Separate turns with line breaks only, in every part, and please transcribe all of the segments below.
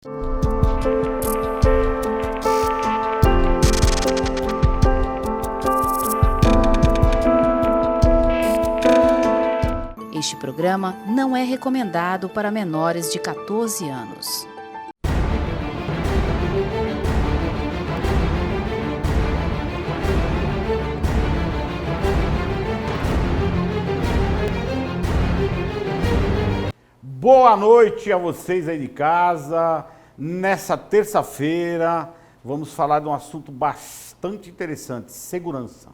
Este programa não é recomendado para menores de 14 anos.
Boa noite a vocês aí de casa. Nessa terça-feira vamos falar de um assunto bastante interessante: segurança.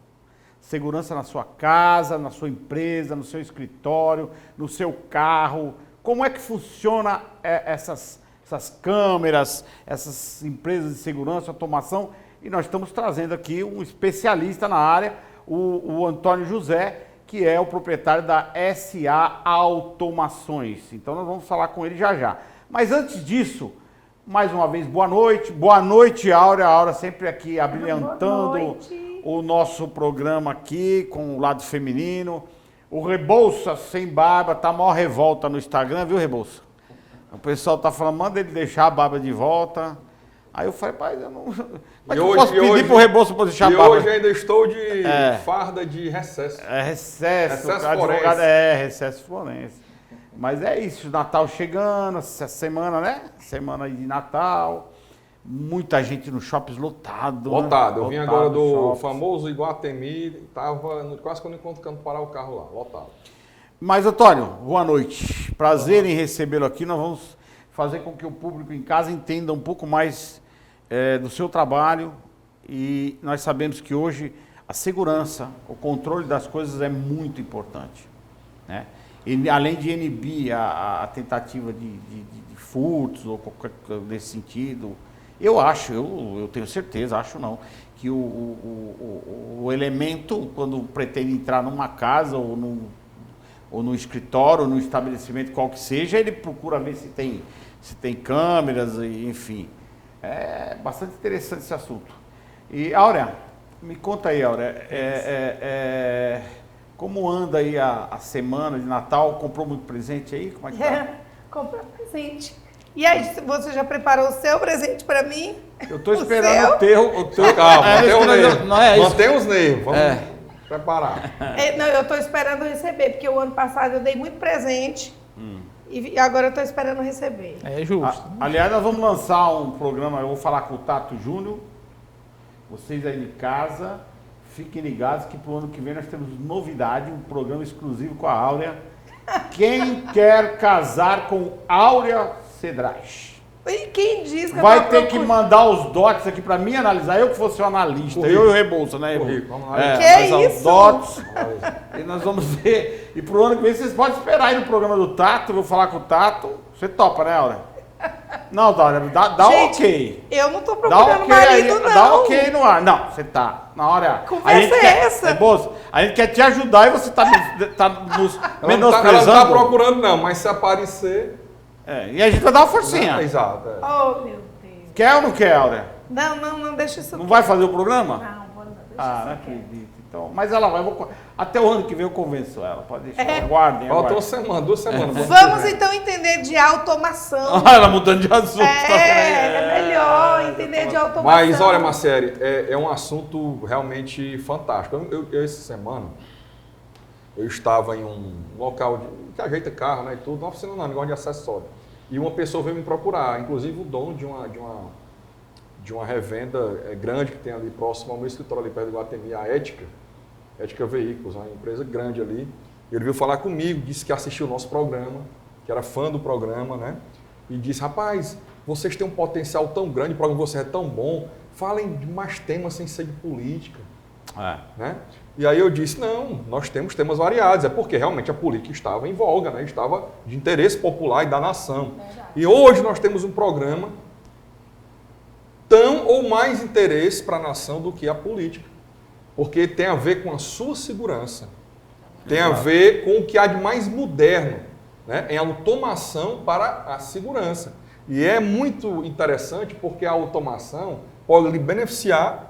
Segurança na sua casa, na sua empresa, no seu escritório, no seu carro. Como é que funciona essas câmeras, essas empresas de segurança, automação? E nós estamos trazendo aqui um especialista na área, o Antônio José, que é o proprietário da SA Automações. Então nós vamos falar com ele já já. Mas antes disso, mais uma vez, boa noite. Boa noite, Áurea. A Áurea sempre aqui abrilhantando o nosso programa aqui com o lado feminino. O Rebouça sem barba, tá a maior revolta no Instagram, viu, Rebouça? O pessoal tá falando, manda ele deixar a barba de volta. Aí eu falei, pai, eu não... Mas eu posso pedir pro Rebouça para deixar a barba?
E hoje ainda estou de farda de recesso.
Recesso
forense.
Recesso forense. Mas é isso, Natal chegando, essa semana, né? Semana de Natal. Muita gente no shopping lotado.
Lotado.
Né?
Eu vim agora do famoso Iguatemi, tava quase que eu não encontro parar o carro lá, lotado.
Mas, Antônio, boa noite. Prazer em recebê-lo aqui. Nós vamos fazer com que o público em casa entenda um pouco mais do seu trabalho. E nós sabemos que hoje a segurança, o controle das coisas é muito importante, né? E, além de inibir a tentativa de furtos ou qualquer coisa nesse sentido, eu tenho certeza, acho não, que o elemento, quando pretende entrar numa casa ou no escritório, ou no estabelecimento, qual que seja, ele procura ver se tem câmeras, enfim. É bastante interessante esse assunto. E, Áurea, me conta aí, Áurea, como anda aí a semana de Natal? Comprou muito presente aí? Como é que tá?
Comprou presente. E aí, você já preparou o seu presente para mim?
Eu estou esperando o teu.
Calma, mantém os
nervos.
nervos, vamos preparar.
Não, eu estou esperando receber, porque o ano passado eu dei muito presente e agora eu estou esperando receber.
É justo.
Aliás, nós vamos lançar um programa, eu vou falar com o Tato Júnior, vocês aí de casa, fiquem ligados que pro ano que vem nós temos novidade, um programa exclusivo com a Áurea. Quem quer casar com Áurea Cedrais?
E quem diz que
vai ter que mandar os dots aqui para mim analisar, eu que fosse o analista, eu e o Rebouça, né?
Vamos lá.
Que isso?
Os dots, e nós vamos ver. E pro ano que vem vocês podem esperar aí no programa do Tato, eu vou falar com o Tato. Você topa, né, Áurea? Não, Áurea, dá
gente,
ok.
Eu não tô procurando marido, não.
Dá ok no ar. Não, você tá. Na hora.
Conversa é essa?
Rebouça, a gente quer te ajudar e você tá nos menosprezando.
Ela não tá procurando, não, mas se aparecer...
e a gente vai dar uma forcinha.
Exato.
Oh, meu Deus.
Quer ou não quer, Áurea?
Não, deixa isso.
Não vai fazer o programa?
Não, deixa
não acredito. Então, mas ela vai, até o ano que vem eu convenço ela, pode deixar. Aguardem.
Faltou 2 semanas.
Vamos então entender de automação.
Ela mudando de assunto.
É melhor entender de automação.
Mas olha, Marcele, é um assunto realmente fantástico. Eu essa semana, eu estava em um local que ajeita carro, né, e tudo, uma oficina não, negócio de acessório. E uma pessoa veio me procurar, inclusive o dono de uma revenda grande que tem ali próximo ao meu escritório, ali perto do Guatemi, a Ética Veículos, uma empresa grande ali. Ele veio falar comigo, disse que assistiu o nosso programa, que era fã do programa, né? E disse, rapaz, vocês têm um potencial tão grande, o programa de vocês é tão bom, falem de mais temas sem ser de política. Né? E aí eu disse, não, nós temos temas variados, é porque realmente a política estava em voga, né? Estava de interesse popular e da nação. Verdade. E hoje nós temos um programa tão ou mais interesse para a nação do que a política, porque tem a ver com a sua segurança, tem a ver com o que há de mais moderno, né? Em automação para a segurança. E é muito interessante porque a automação pode lhe beneficiar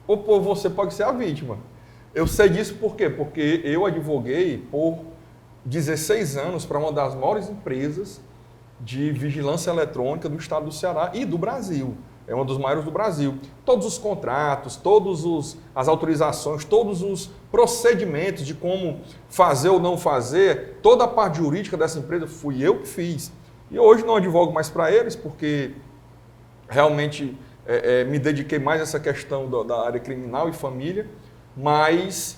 ou você pode ser a vítima. Eu sei disso por quê? Porque eu advoguei por 16 anos para uma das maiores empresas de vigilância eletrônica do estado do Ceará e do Brasil. É um dos maiores do Brasil. Todos os contratos, as autorizações, todos os procedimentos de como fazer ou não fazer, toda a parte jurídica dessa empresa fui eu que fiz. E hoje não advogo mais para eles, porque realmente me dediquei mais a essa questão da área criminal e família, mas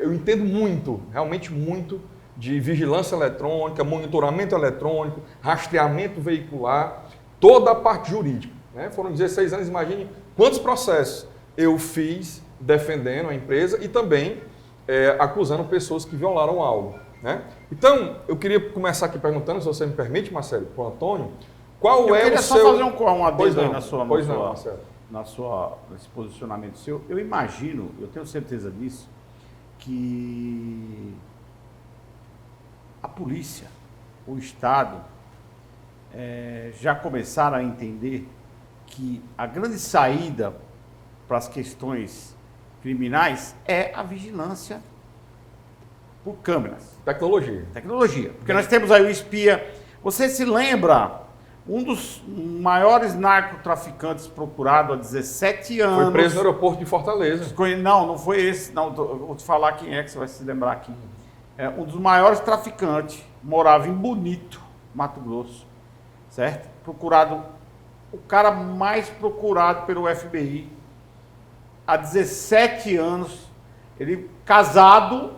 eu entendo muito, realmente muito, de vigilância eletrônica, monitoramento eletrônico, rastreamento veicular, toda a parte jurídica. Né? Foram 16 anos, imagine quantos processos eu fiz defendendo a empresa e também acusando pessoas que violaram algo. Né? Então, eu queria começar aqui perguntando, se você me permite, Marcelo, para o Antônio, qual
eu
é o seu...
queria só fazer um adendo aí nesse posicionamento seu. Eu imagino, eu tenho certeza disso, que a polícia, o Estado, já começaram a entender que a grande saída para as questões criminais é a vigilância por câmeras. Tecnologia. Porque nós temos aí o espia. Você se lembra, um dos maiores narcotraficantes procurado há 17 anos...
Foi preso no aeroporto de Fortaleza.
Não foi esse. Não, vou te falar quem é, que você vai se lembrar aqui. Um dos maiores traficantes, morava em Bonito, Mato Grosso, certo? Procurado, o cara mais procurado pelo FBI há 17 anos. Ele casado,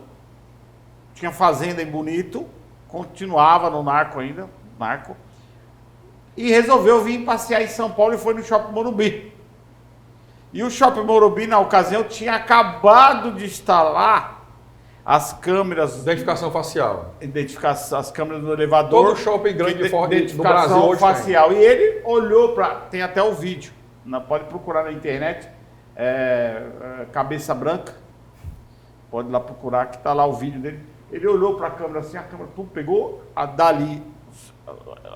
tinha fazenda em Bonito, continuava no narco ainda, e resolveu vir passear em São Paulo e foi no Shopping Morumbi. E o Shopping Morumbi, na ocasião, tinha acabado de instalar as câmeras...
Identificação facial.
As câmeras do elevador.
Todo shopping grande do Brasil hoje
facial. Tem. E ele olhou para... Tem até o vídeo. Pode procurar na internet. Cabeça Branca. Pode lá procurar, que está lá o vídeo dele. Ele olhou para a câmera assim, a câmera tudo pegou, dali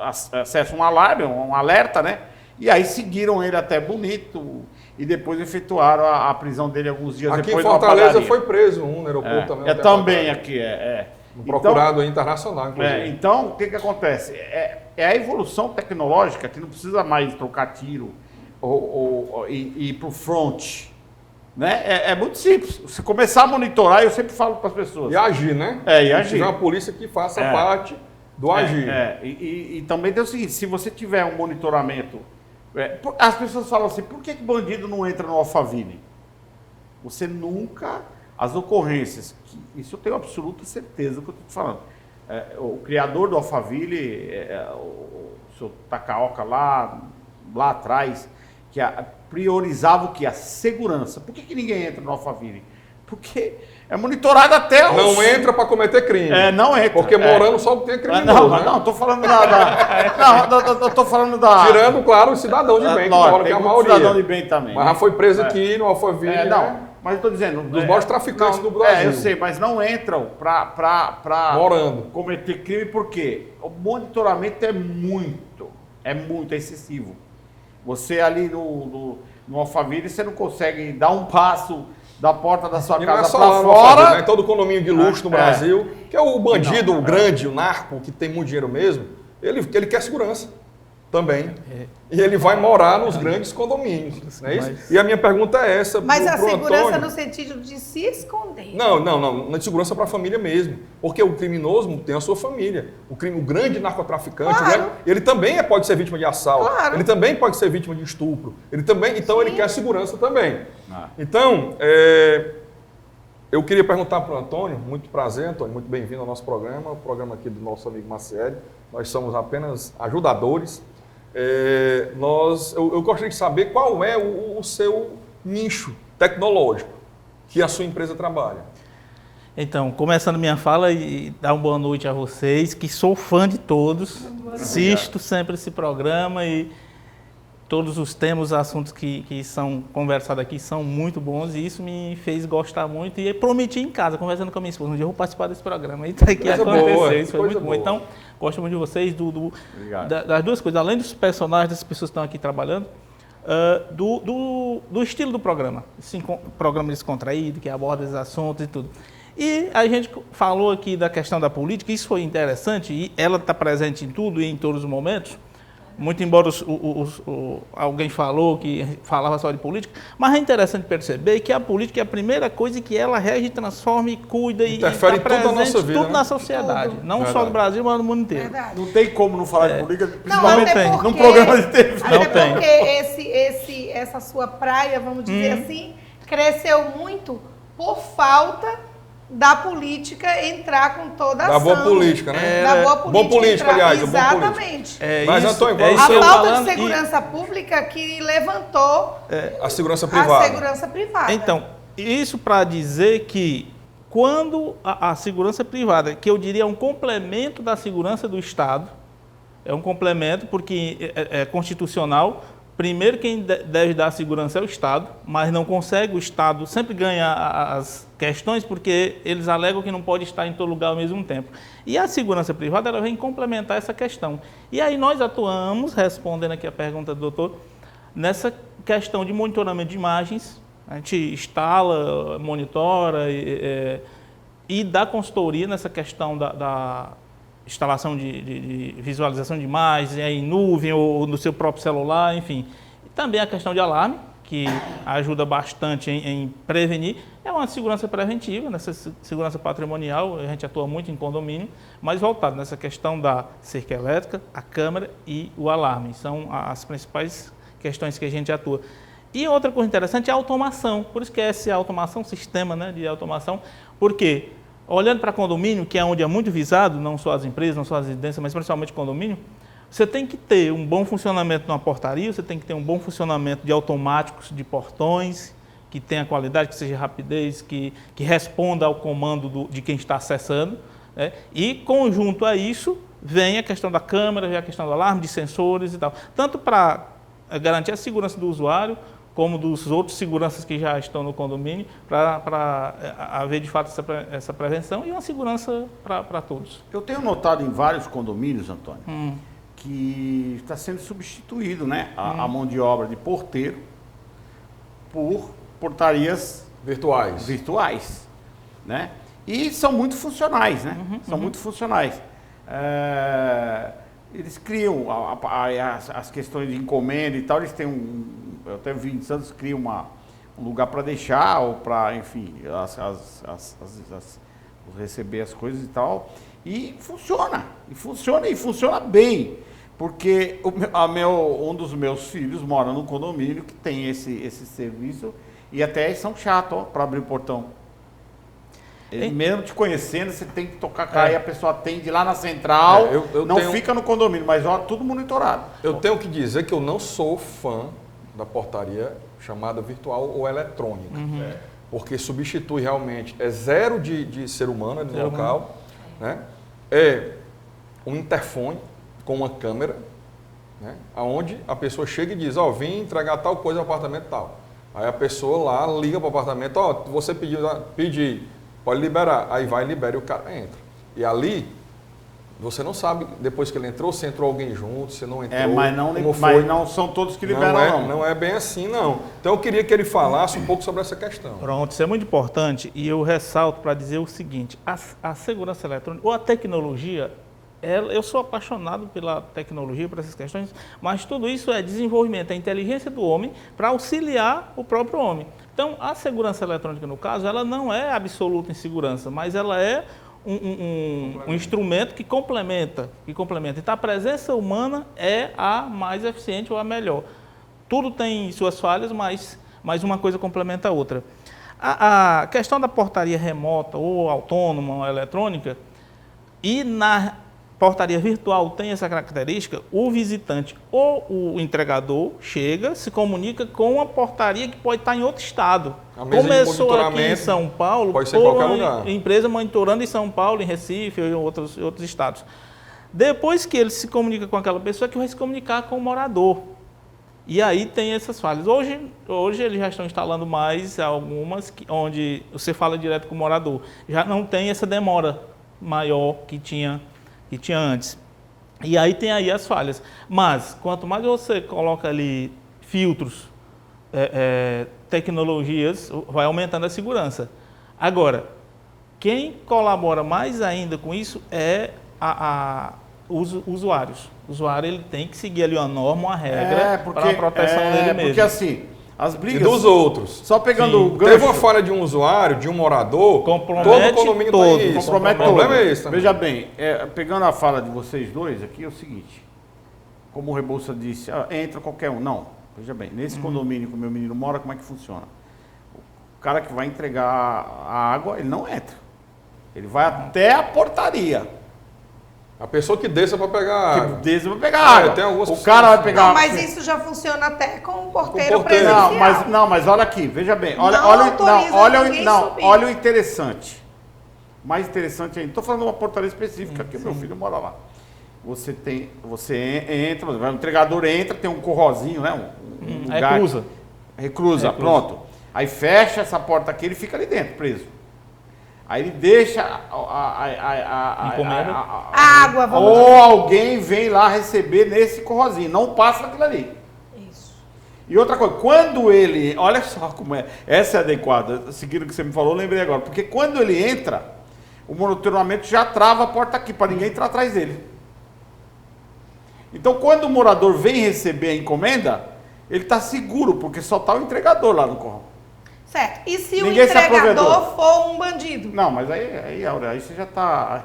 acessa um alarme, um alerta, né? E aí seguiram ele até Bonito e depois efetuaram a prisão dele alguns dias
aqui
depois.
Aqui em Fortaleza foi preso no aeroporto também.
Também aqui,
Um procurado internacional, inclusive.
Então, o que acontece? É a evolução tecnológica que não precisa mais trocar tiro ou ir para o front. Né? É muito simples. Se começar a monitorar, eu sempre falo para as pessoas.
E agir, né?
E agir.
Tiver uma polícia que faça parte do agir.
E também tem o seguinte, se você tiver um monitoramento... as pessoas falam assim, por que bandido não entra no Alphaville? Você nunca... As ocorrências, isso eu tenho absoluta certeza do que eu estou te falando. O criador do Alphaville, o seu Takaoka lá atrás, que priorizava o que? A segurança. Por que ninguém entra no Alphaville? Porque é monitorado até os...
Não entra para cometer crime.
Não entra.
Porque morando só tem criminoso, né?
Não, estou falando eu tô falando da...
Tirando, claro, os cidadãos de bem, que moram, que é a maioria.
Cidadão de bem também.
Mas já foi preso aqui no Alphaville,
Mas eu estou dizendo...
Dos maiores traficantes do Brasil.
Eu sei, mas não entram para
morando
cometer crime, porque o monitoramento é muito excessivo. Você ali no Alphaville, você não consegue dar um passo da porta da sua casa para fora.
Né? Todo condomínio de luxo no Brasil, que é o bandido, o grande, o narco, que tem muito dinheiro mesmo, ele quer segurança também. E ele vai morar nos grandes condomínios. Não é isso? E a minha pergunta é essa.
Mas a segurança
Antônio,
no sentido de se esconder.
Não. Na segurança para a família mesmo. Porque o criminoso tem a sua família. O grande narcotraficante, ele também pode ser vítima de assalto.
Claro.
Ele também pode ser vítima de estupro. Então ele quer segurança também. Então, eu queria perguntar para o Antônio, muito prazer, Antônio, muito bem-vindo ao nosso programa, o programa aqui do nosso amigo Maciel. Nós somos apenas ajudadores. Eu gostaria de saber qual é o seu nicho tecnológico que a sua empresa trabalha.
Então, começando minha fala e dar uma boa noite a vocês, que sou fã de todos, assisto sempre esse programa e todos os temas, assuntos que são conversados aqui são muito bons e isso me fez gostar muito e prometi em casa, conversando com a minha esposa, um dia eu vou participar desse programa e tá aqui aconteceu, isso foi muito bom. Então, gosto muito de vocês, das duas coisas, além dos personagens, das pessoas que estão aqui trabalhando, do estilo do programa, assim, programa descontraído, que aborda os assuntos e tudo. E a gente falou aqui da questão da política, isso foi interessante, e ela está presente em tudo e em todos os momentos, muito embora alguém falou que falava só de política, mas é interessante perceber que a política é a primeira coisa que ela rege, transforma e cuida e
interfere em
está
tudo na
presente
nossa vida,
tudo
né?
na sociedade,
Tudo.
não só
Verdade.
no Brasil, mas no mundo inteiro.
Verdade.
Não tem como não falar de política,
Não,
principalmente
até
tem.
porque,
num programa de TV.
Não
até
tem.
porque essa sua praia, vamos dizer assim, cresceu muito por falta da política entrar com toda a
Da
ação.
boa política, né?
Da boa política.
Bom político,
entrar.
aliás, o bom político.
Exatamente.
Mas, Antônio,
é
isso
A
que eu
falta
falando,
de segurança pública que levantou
A segurança
a
privada.
segurança privada.
Então, isso para dizer que quando a segurança privada, que eu diria é um complemento da segurança do Estado, é um complemento porque é constitucional, primeiro quem deve dar a segurança é o Estado, mas não consegue, o Estado sempre ganha as questões porque eles alegam que não pode estar em todo lugar ao mesmo tempo. E a segurança privada ela vem complementar essa questão. E aí nós atuamos, respondendo aqui a pergunta do doutor, nessa questão de monitoramento de imagens, a gente instala, monitora e dá consultoria nessa questão da instalação de visualização de imagens em nuvem ou no seu próprio celular, enfim. E também a questão de alarme, que ajuda bastante em prevenir. É uma segurança preventiva, nessa segurança patrimonial, a gente atua muito em condomínio, mas voltado nessa questão da cerca elétrica, a câmera e o alarme. São as principais questões que a gente atua. E outra coisa interessante é a automação, por isso que é essa automação, sistema, né, de automação, porque olhando para condomínio, que é onde é muito visado, não só as empresas, não só as residências, mas principalmente condomínio, você tem que ter um bom funcionamento numa portaria, você tem que ter um bom funcionamento de automáticos, de portões, que tenha qualidade, que seja rapidez, que responda ao comando de quem está acessando, né? E conjunto a isso, vem a questão da câmera, vem a questão do alarme, de sensores e tal. Tanto para garantir a segurança do usuário, como dos outros seguranças que já estão no condomínio, para haver de fato essa prevenção e uma segurança para todos.
Eu tenho notado em vários condomínios, Antônio, que está sendo substituído, né, a mão de obra de porteiro por portarias virtuais, né? E são muito funcionais, né? São muito funcionais. Eles criam as questões de encomenda e tal, eles têm eu até vi em Santos, criam um lugar para deixar, ou para, enfim, receber as coisas e tal, e funciona bem, porque um dos meus filhos mora num condomínio que tem esse serviço, e até eles são chatos para abrir o portão. Ele, mesmo te conhecendo, você tem que tocar cair, a pessoa atende lá na central, fica no condomínio, mas tudo monitorado.
Eu tenho que dizer que eu não sou fã da portaria chamada virtual ou eletrônica, porque substitui realmente, é zero de ser humano no local, né? É um interfone com uma câmera, né? Onde a pessoa chega e diz, vim entregar tal coisa no apartamento tal. Aí a pessoa lá liga para o apartamento, você pedi, pode liberar, aí vai, libera e o cara entra. E ali, você não sabe, depois que ele entrou, se entrou alguém junto, se não entrou,
mas não são todos que liberam,
não é bem assim, não. Então eu queria que ele falasse um pouco sobre essa questão.
Pronto, isso é muito importante e eu ressalto para dizer o seguinte, a segurança eletrônica ou a tecnologia, eu sou apaixonado pela tecnologia, por essas questões, mas tudo isso é desenvolvimento, é a inteligência do homem para auxiliar o próprio homem. Então, a segurança eletrônica, no caso, ela não é absoluta em segurança, mas ela é um instrumento que complementa. Então, a presença humana é a mais eficiente ou a melhor. Tudo tem suas falhas, mas uma coisa complementa a outra. A questão da portaria remota ou autônoma ou eletrônica, e na portaria virtual tem essa característica, o visitante ou o entregador chega, se comunica com a portaria que pode estar em outro estado. Começou aqui em São Paulo,
pode ser em qualquer lugar.
Empresa monitorando em São Paulo, em Recife ou em outros estados. Depois que ele se comunica com aquela pessoa, que vai se comunicar com o morador. E aí tem essas falhas. Hoje eles já estão instalando mais algumas onde você fala direto com o morador. Já não tem essa demora maior que tinha antes. E aí tem aí as falhas. Mas, quanto mais você coloca ali filtros, tecnologias, vai aumentando a segurança. Agora, Quem colabora mais ainda com isso é os usuários. O usuário ele tem que seguir ali uma norma, uma regra para a proteção dele mesmo.
Porque assim, as brigas...
E dos outros.
Só pegando o gancho...
Teve uma falha de um usuário, de um morador,
compromete
todo o condomínio
todo.
tem isso.
Compromete
O problema
todo.
é esse também.
Veja bem, pegando a fala de vocês dois aqui, é o seguinte. Como o Rebouça disse, entra qualquer um. Não, veja bem, nesse condomínio que o meu menino mora, como é que funciona? O cara que vai entregar a água, ele não entra. Ele vai até a portaria.
A pessoa que desça para pegar a água.
Que desce vai pegar água.
Tem algumas
O cara vai pegar...
Não, mas isso já funciona até com o porteiro
Com o porteiro.
presencial.
Não, mas olha aqui, veja bem. Olha o interessante. Mais interessante ainda. Estou falando de uma portaria específica, que meu filho mora lá. Você entra, o entregador entra, tem um corrozinho, né? Um lugar. Reclusa, pronto. Aí fecha essa porta aqui, ele fica ali dentro, preso. Aí ele deixa
a água, vamos
ou alguém vem lá receber nesse corrozinho, não passa aquilo ali.
Isso.
E outra coisa, quando ele, olha só como é, essa é adequada, seguindo o que você me falou, eu lembrei agora, porque quando ele entra, o monitoramento já trava a porta aqui, para ninguém entrar atrás dele. Então quando o morador vem receber a encomenda, ele está seguro, porque só está o entregador lá no corral.
Certo. E se
Ninguém
o entregador for um bandido?
Não, mas aí você já está...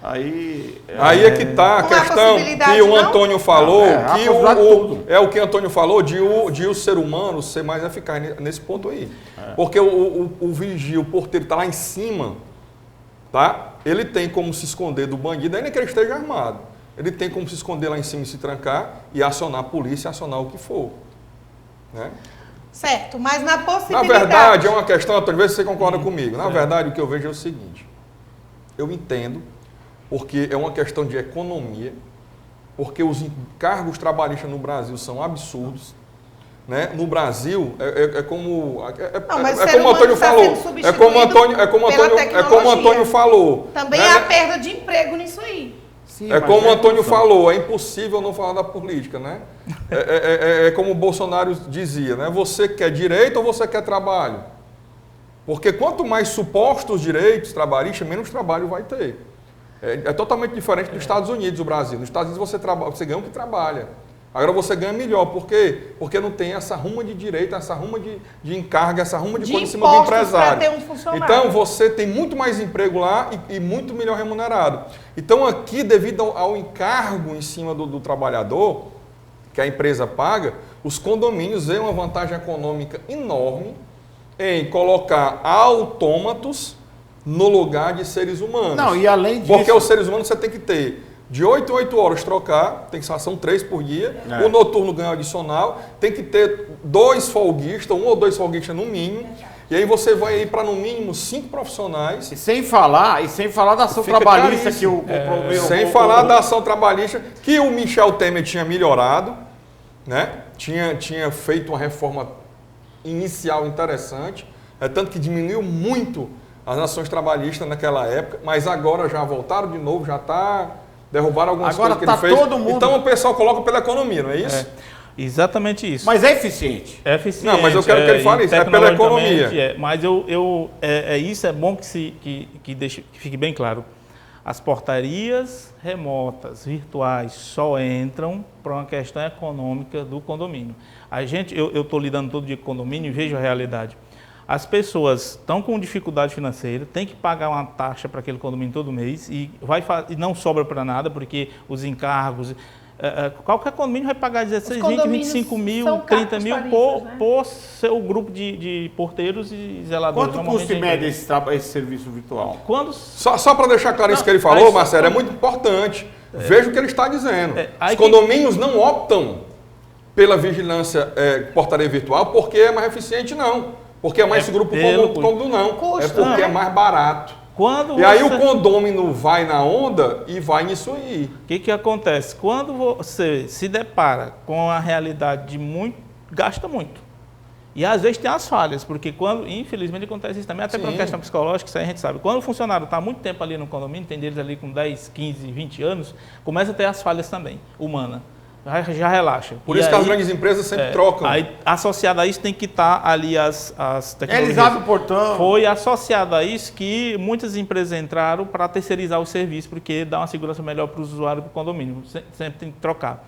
Aí
é que está a questão que o Antônio falou, o que o Antônio falou de o ser humano ser mais eficaz nesse ponto aí. Porque o vigia, o porteiro está lá em cima, tá? Ele tem como se esconder do bandido, ainda que ele esteja armado. Ele tem como se esconder lá em cima e se trancar e acionar a polícia, acionar o que for. Né?
Certo, mas na possibilidade...
Na verdade, é uma questão, Antônio, vê se você concorda comigo. Na verdade, o que eu vejo é o seguinte. Eu entendo, porque é uma questão de economia, porque os encargos trabalhistas no Brasil são absurdos. Né? No Brasil, é como o Antônio falou. É como o Antônio falou.
Também há perda de emprego nisso aí.
Sim,
como o Antônio falou, é impossível não falar da política, né? É como o Bolsonaro dizia, né? Você quer direito ou você quer trabalho? Porque quanto mais supostos direitos trabalhistas, menos trabalho vai ter. É totalmente diferente dos Estados Unidos, o Brasil. Nos Estados Unidos você ganha o que trabalha. Agora você ganha melhor. Por quê? Porque não tem essa ruma de direito, essa ruma de encarga, essa ruma de coisa em cima do empresário.
Ter um funcionário.
Então você tem muito mais emprego lá e muito melhor remunerado. Então aqui, devido ao encargo em cima do trabalhador, que a empresa paga, os condomínios veem uma vantagem econômica enorme em colocar autômatos no lugar de seres humanos.
Não, e além disso...
Porque os seres humanos você tem que ter de 8 em 8 horas trocar, são 3 por dia, o noturno ganha adicional, tem que ter 2 folguistas, 1 ou 2 folguistas no mínimo, e aí você vai ir para no mínimo 5 profissionais.
E sem falar da ação trabalhista que
sem falar da ação trabalhista que o Michel Temer tinha melhorado, né? Tinha feito uma reforma inicial interessante, tanto que diminuiu muito as ações trabalhistas naquela época, mas agora já voltaram de novo, já está... Derrubaram algumas coisas que ele fez.
Todo mundo...
Então o pessoal coloca pela economia, não é isso?
Exatamente isso.
Mas é eficiente.
É eficiente.
Não, mas eu quero que ele fale isso, é pela economia.
Mas isso é bom que fique bem claro. As portarias remotas, virtuais, só entram para uma questão econômica do condomínio. Eu estou lidando todo dia com condomínio e vejo a realidade. As pessoas estão com dificuldade financeira, tem que pagar uma taxa para aquele condomínio todo mês e não sobra para nada, porque os encargos... qualquer condomínio vai pagar 16, 20, 25 mil, 30 mil por seu grupo de porteiros e zeladores.
Quanto custa em média esse serviço virtual?
Só para deixar claro isso que ele falou, Marcelo, é muito importante. Veja o que ele está dizendo. Os condomínios não optam pela vigilância portaria virtual porque é mais eficiente, não. Porque é mais seguro para o condomínio, não.
Custa,
é porque é mais barato. Aí o condômino vai na onda e vai nisso aí.
O que acontece? Quando você se depara com a realidade de gasta muito. E às vezes tem as falhas, porque infelizmente acontece isso também, até por uma questão psicológica, isso aí a gente sabe. Quando o funcionário está muito tempo ali no condomínio, tem deles ali com 10, 15, 20 anos, começa a ter as falhas também, humanas. já relaxa.
Por
E
isso que
aí,
as grandes empresas sempre trocam.
Aí, associado a isso, tem que estar ali as tecnologias.
Eles abrem o portão.
Foi associado a isso que muitas empresas entraram para terceirizar o serviço, porque dá uma segurança melhor para o usuário do condomínio. Sempre tem que trocar.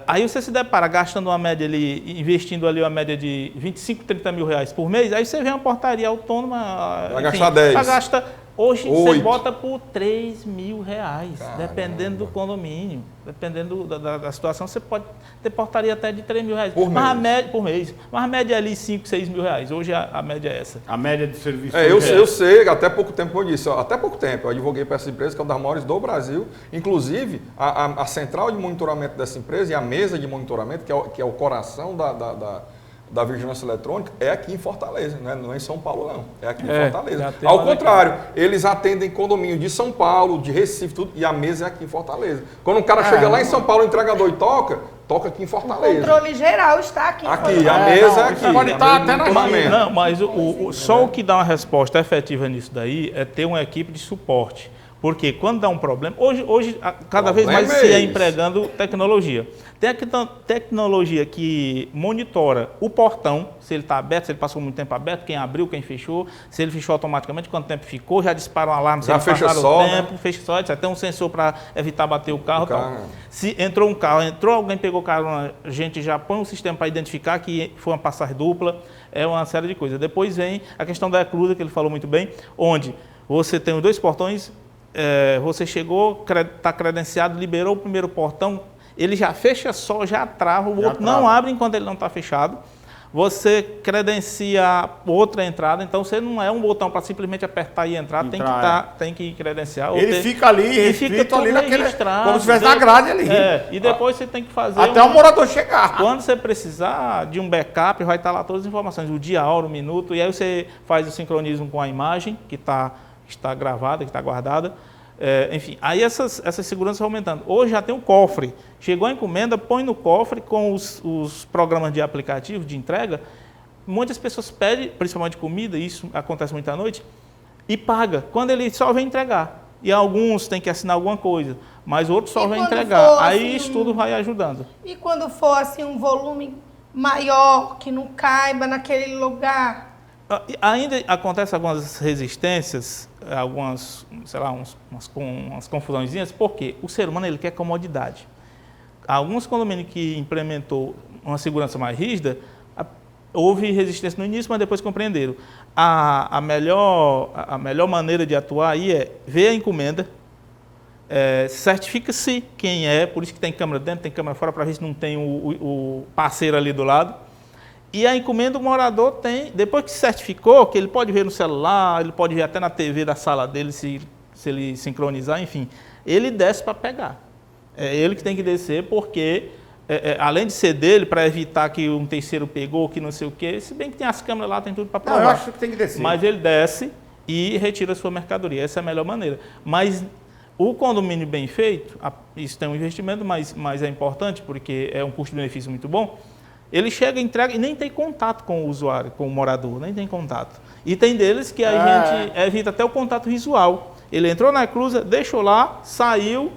Aí você se depara gastando uma média ali, investindo ali uma média de 25, 30 mil reais por mês, aí você vê uma portaria autônoma.
Vai gastar 10.
Vai gastar, hoje
8.
você bota por 3 mil reais,
Caramba.
dependendo do condomínio. Dependendo da situação, você pode ter portaria até de 3 mil reais.
Por mês.
A média, por mês. Mas a média é ali 5, 6 mil reais. Hoje a média é essa.
A média de serviço.
Eu sei, até pouco tempo, como eu disse, até pouco tempo, eu advoguei para essa empresa, que é uma das maiores do Brasil. Inclusive, a central de monitoramento dessa empresa e a mesa de monitoramento, que é o coração da vigilância eletrônica, é aqui em Fortaleza, não é em São Paulo, não. É aqui em Fortaleza. Ao contrário, eles atendem condomínio de São Paulo, de Recife, tudo, e a mesa é aqui em Fortaleza. Quando o cara chega lá em São Paulo, o entregador e toca aqui em Fortaleza.
O controle geral está aqui.
Aqui, a mesa é aqui.
Pode estar até na
monitoramento.
Não, mas só o que dá uma resposta efetiva nisso daí é ter uma equipe de suporte. Porque quando dá um problema, hoje cada vez mais se é empregando tecnologia. Tem a tecnologia que monitora o portão, se ele está aberto, se ele passou muito tempo aberto, quem abriu, quem fechou, se ele fechou automaticamente, quanto tempo ficou, já dispara um alarme, se
já
ele
fecha
passar
só,
o tempo,
né?
fecha só, etc. Tem um sensor para evitar bater o carro.
carro.
Se entrou um carro, entrou alguém, pegou o carro, a gente já põe um sistema para identificar que foi uma passagem dupla, é uma série de coisas. Depois vem a questão da eclusa, que ele falou muito bem, onde você tem os dois portões, você chegou, está credenciado, liberou o primeiro portão, ele já fecha só, já trava, o outro não abre enquanto ele não está fechado. Você credencia outra entrada, então você não é um botão para simplesmente apertar e entrar, tem que credenciar.
Ele fica ali, restrito ali naquele, como se estivesse na grade ali.
E depois você tem que fazer...
Até o morador chegar.
Quando você precisar de um backup, vai estar lá todas as informações, o dia, a hora, o minuto, e aí você faz o sincronismo com a imagem, que está gravada, que está guardada. Enfim, aí essas seguranças vão aumentando. Hoje já tem um cofre. Chegou a encomenda, põe no cofre com os programas de aplicativo de entrega. Muitas pessoas pedem, principalmente comida, isso acontece muito à noite, e paga, quando ele só vem entregar. E alguns têm que assinar alguma coisa, mas outros só vêm entregar. Aí isso tudo vai ajudando.
E quando for assim um volume maior, que não caiba naquele lugar?
Ainda acontecem algumas resistências, algumas, sei lá, umas confusãozinhas, porque o ser humano ele quer comodidade. Alguns condomínios que implementou uma segurança mais rígida, houve resistência no início, mas depois compreenderam. A melhor maneira de atuar aí é ver a encomenda, certifica-se quem é, por isso que tem câmera dentro, tem câmera fora, para ver se não tem o parceiro ali do lado. E a encomenda o morador tem, depois que se certificou, que ele pode ver no celular, ele pode ver até na TV da sala dele, se ele sincronizar, enfim, ele desce para pegar. É ele que tem que descer, porque, além de ser dele, para evitar que um terceiro pegou, que não sei o quê, se bem que tem as câmeras lá, tem tudo para provar.
Não, eu acho que tem que descer.
Mas ele desce e retira a sua mercadoria, essa é a melhor maneira. Mas o condomínio bem feito, isso tem um investimento, mas é importante, porque é um custo-benefício muito bom. Ele chega, entrega e nem tem contato com o usuário, com o morador, nem tem contato. E tem deles que a gente evita até o contato visual. Ele entrou na eclusa, deixou lá, saiu.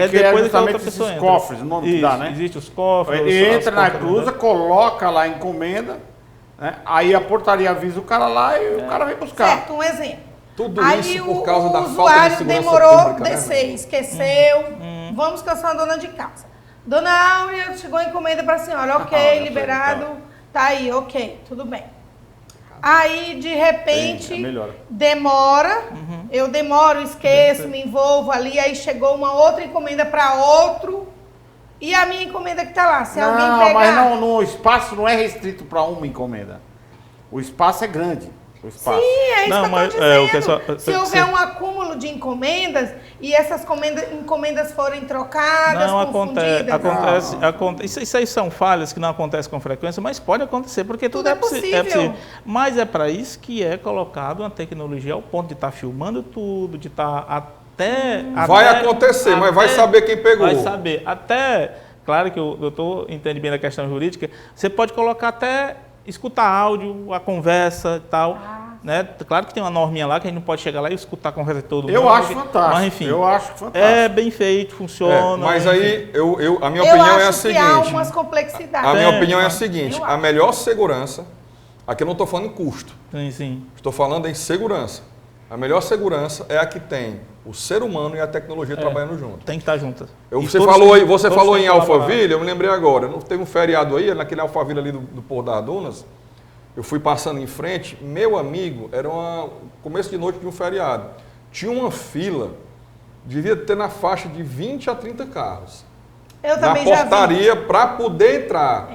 Depois justamente esses cofres, o nome que dá, né?
Existem os cofres.
Ele entra na eclusa, coloca lá a encomenda, né? Aí a portaria avisa o cara lá e o cara vem buscar.
Certo, um exemplo.
Tudo
aí
isso por causa da falta de
usuário
segurança
demorou
pública,
descer,
né?
Esqueceu. Vamos que eu sou a dona de casa. Dona Áurea, chegou a encomenda para a senhora, ok, liberado, tá aí, ok, tudo bem. Aí, de repente, demora, eu demoro, esqueço, me envolvo ali, aí chegou uma outra encomenda para outro, e a minha encomenda que está lá, se alguém pegar...
Mas não, no espaço não é restrito para uma encomenda, o espaço é grande.
Sim, é isso que eu estou dizendo. Se houver um acúmulo de encomendas e essas encomendas forem trocadas,
acontece. Isso aí são falhas que não acontecem com frequência, mas pode acontecer, porque tudo é possível. Mas é para isso que é colocado uma tecnologia ao ponto de estar filmando tudo, de estar até...
Vai acontecer, mas vai saber quem pegou.
Vai saber. Até, claro que o doutor entende bem da questão jurídica, você pode colocar até... escutar áudio, a conversa e tal. né? Claro que tem uma norminha lá que a gente não pode chegar lá e escutar a conversa de todo mundo.
Eu acho fantástico.
Mas enfim,
eu acho fantástico.
é bem feito, funciona.
Mas
enfim.
aí, a minha opinião é a
acho que há
seguinte.
umas complexidades.
A minha opinião é a seguinte,
Eu
a
acho.
melhor segurança, aqui eu não estou falando em custo,
Sim.
estou falando em segurança. A melhor segurança é a que tem o ser humano e a tecnologia trabalhando junto.
Tem que estar juntas.
Você falou em Alphaville, eu me lembrei agora, não teve um feriado aí, naquele Alphaville ali do Porto das Dunas, eu fui passando em frente, meu amigo, era começo de noite de um feriado, tinha uma fila, devia ter na faixa de 20 a 30 carros.
Eu
Na
também já vi.
portaria para poder entrar.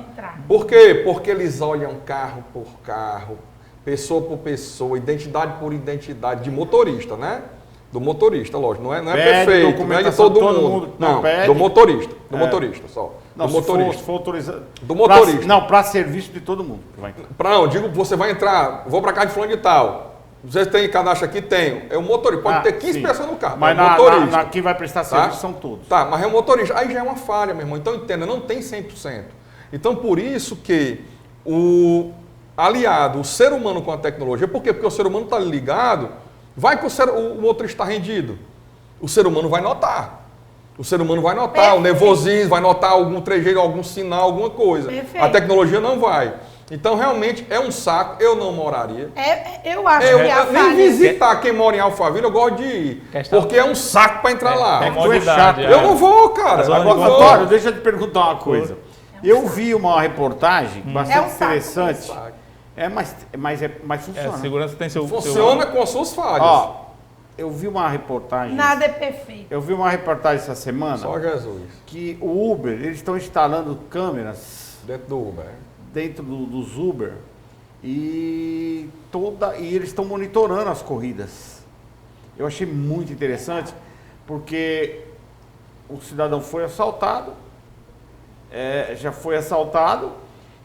Por quê? Porque eles olham carro por carro, pessoa por pessoa, identidade por identidade, de motorista, né? Do motorista, lógico. Não é perfeito, não é de todo mundo. Não, do motorista. Do motorista só.
Não,
do
se
motorista.
for autorizado.
Do motorista.
Para serviço de todo mundo. Que vai entrar.
Não, digo, você vai entrar, vou para cá de fulano de tal. Você tem cadastro aqui? Tenho. É o motorista. Pode ter 15
sim.
pessoas no carro.
Mas
é o motorista.
quem vai prestar serviço são todos.
Tá, mas é o motorista. Aí já é uma falha, meu irmão. Então, entenda, não tem 100%. Então, por isso que aliado, o ser humano com a tecnologia, por quê? Porque o ser humano está ligado, vai que o motorista está rendido. O ser humano vai notar. O ser humano vai notar o nervosismo, vai notar algum trejeito, algum sinal, alguma coisa.
Perfeito.
A tecnologia não vai. Então, realmente, é um saco. Eu não moraria.
Eu acho que a
Nem
falha...
visitar quem mora em Alphaville, eu gosto de ir. Porque é um saco para entrar lá.
Comodidade,
Eu não vou, cara.
zona
Eu
de
não vou.
Antônio, deixa eu te perguntar uma coisa. Eu vi uma reportagem bastante
saco,
interessante. Mas funciona.
A segurança tem seu...
Funciona com as suas falhas.
Ó, eu vi uma reportagem.
Nada é perfeito.
Eu vi uma reportagem essa semana
Só Jesus.
que o Uber, eles estão instalando câmeras
Dentro do Uber.
dentro dos Uber e eles estão monitorando as corridas. Eu achei muito interessante porque o cidadão foi assaltado, já foi assaltado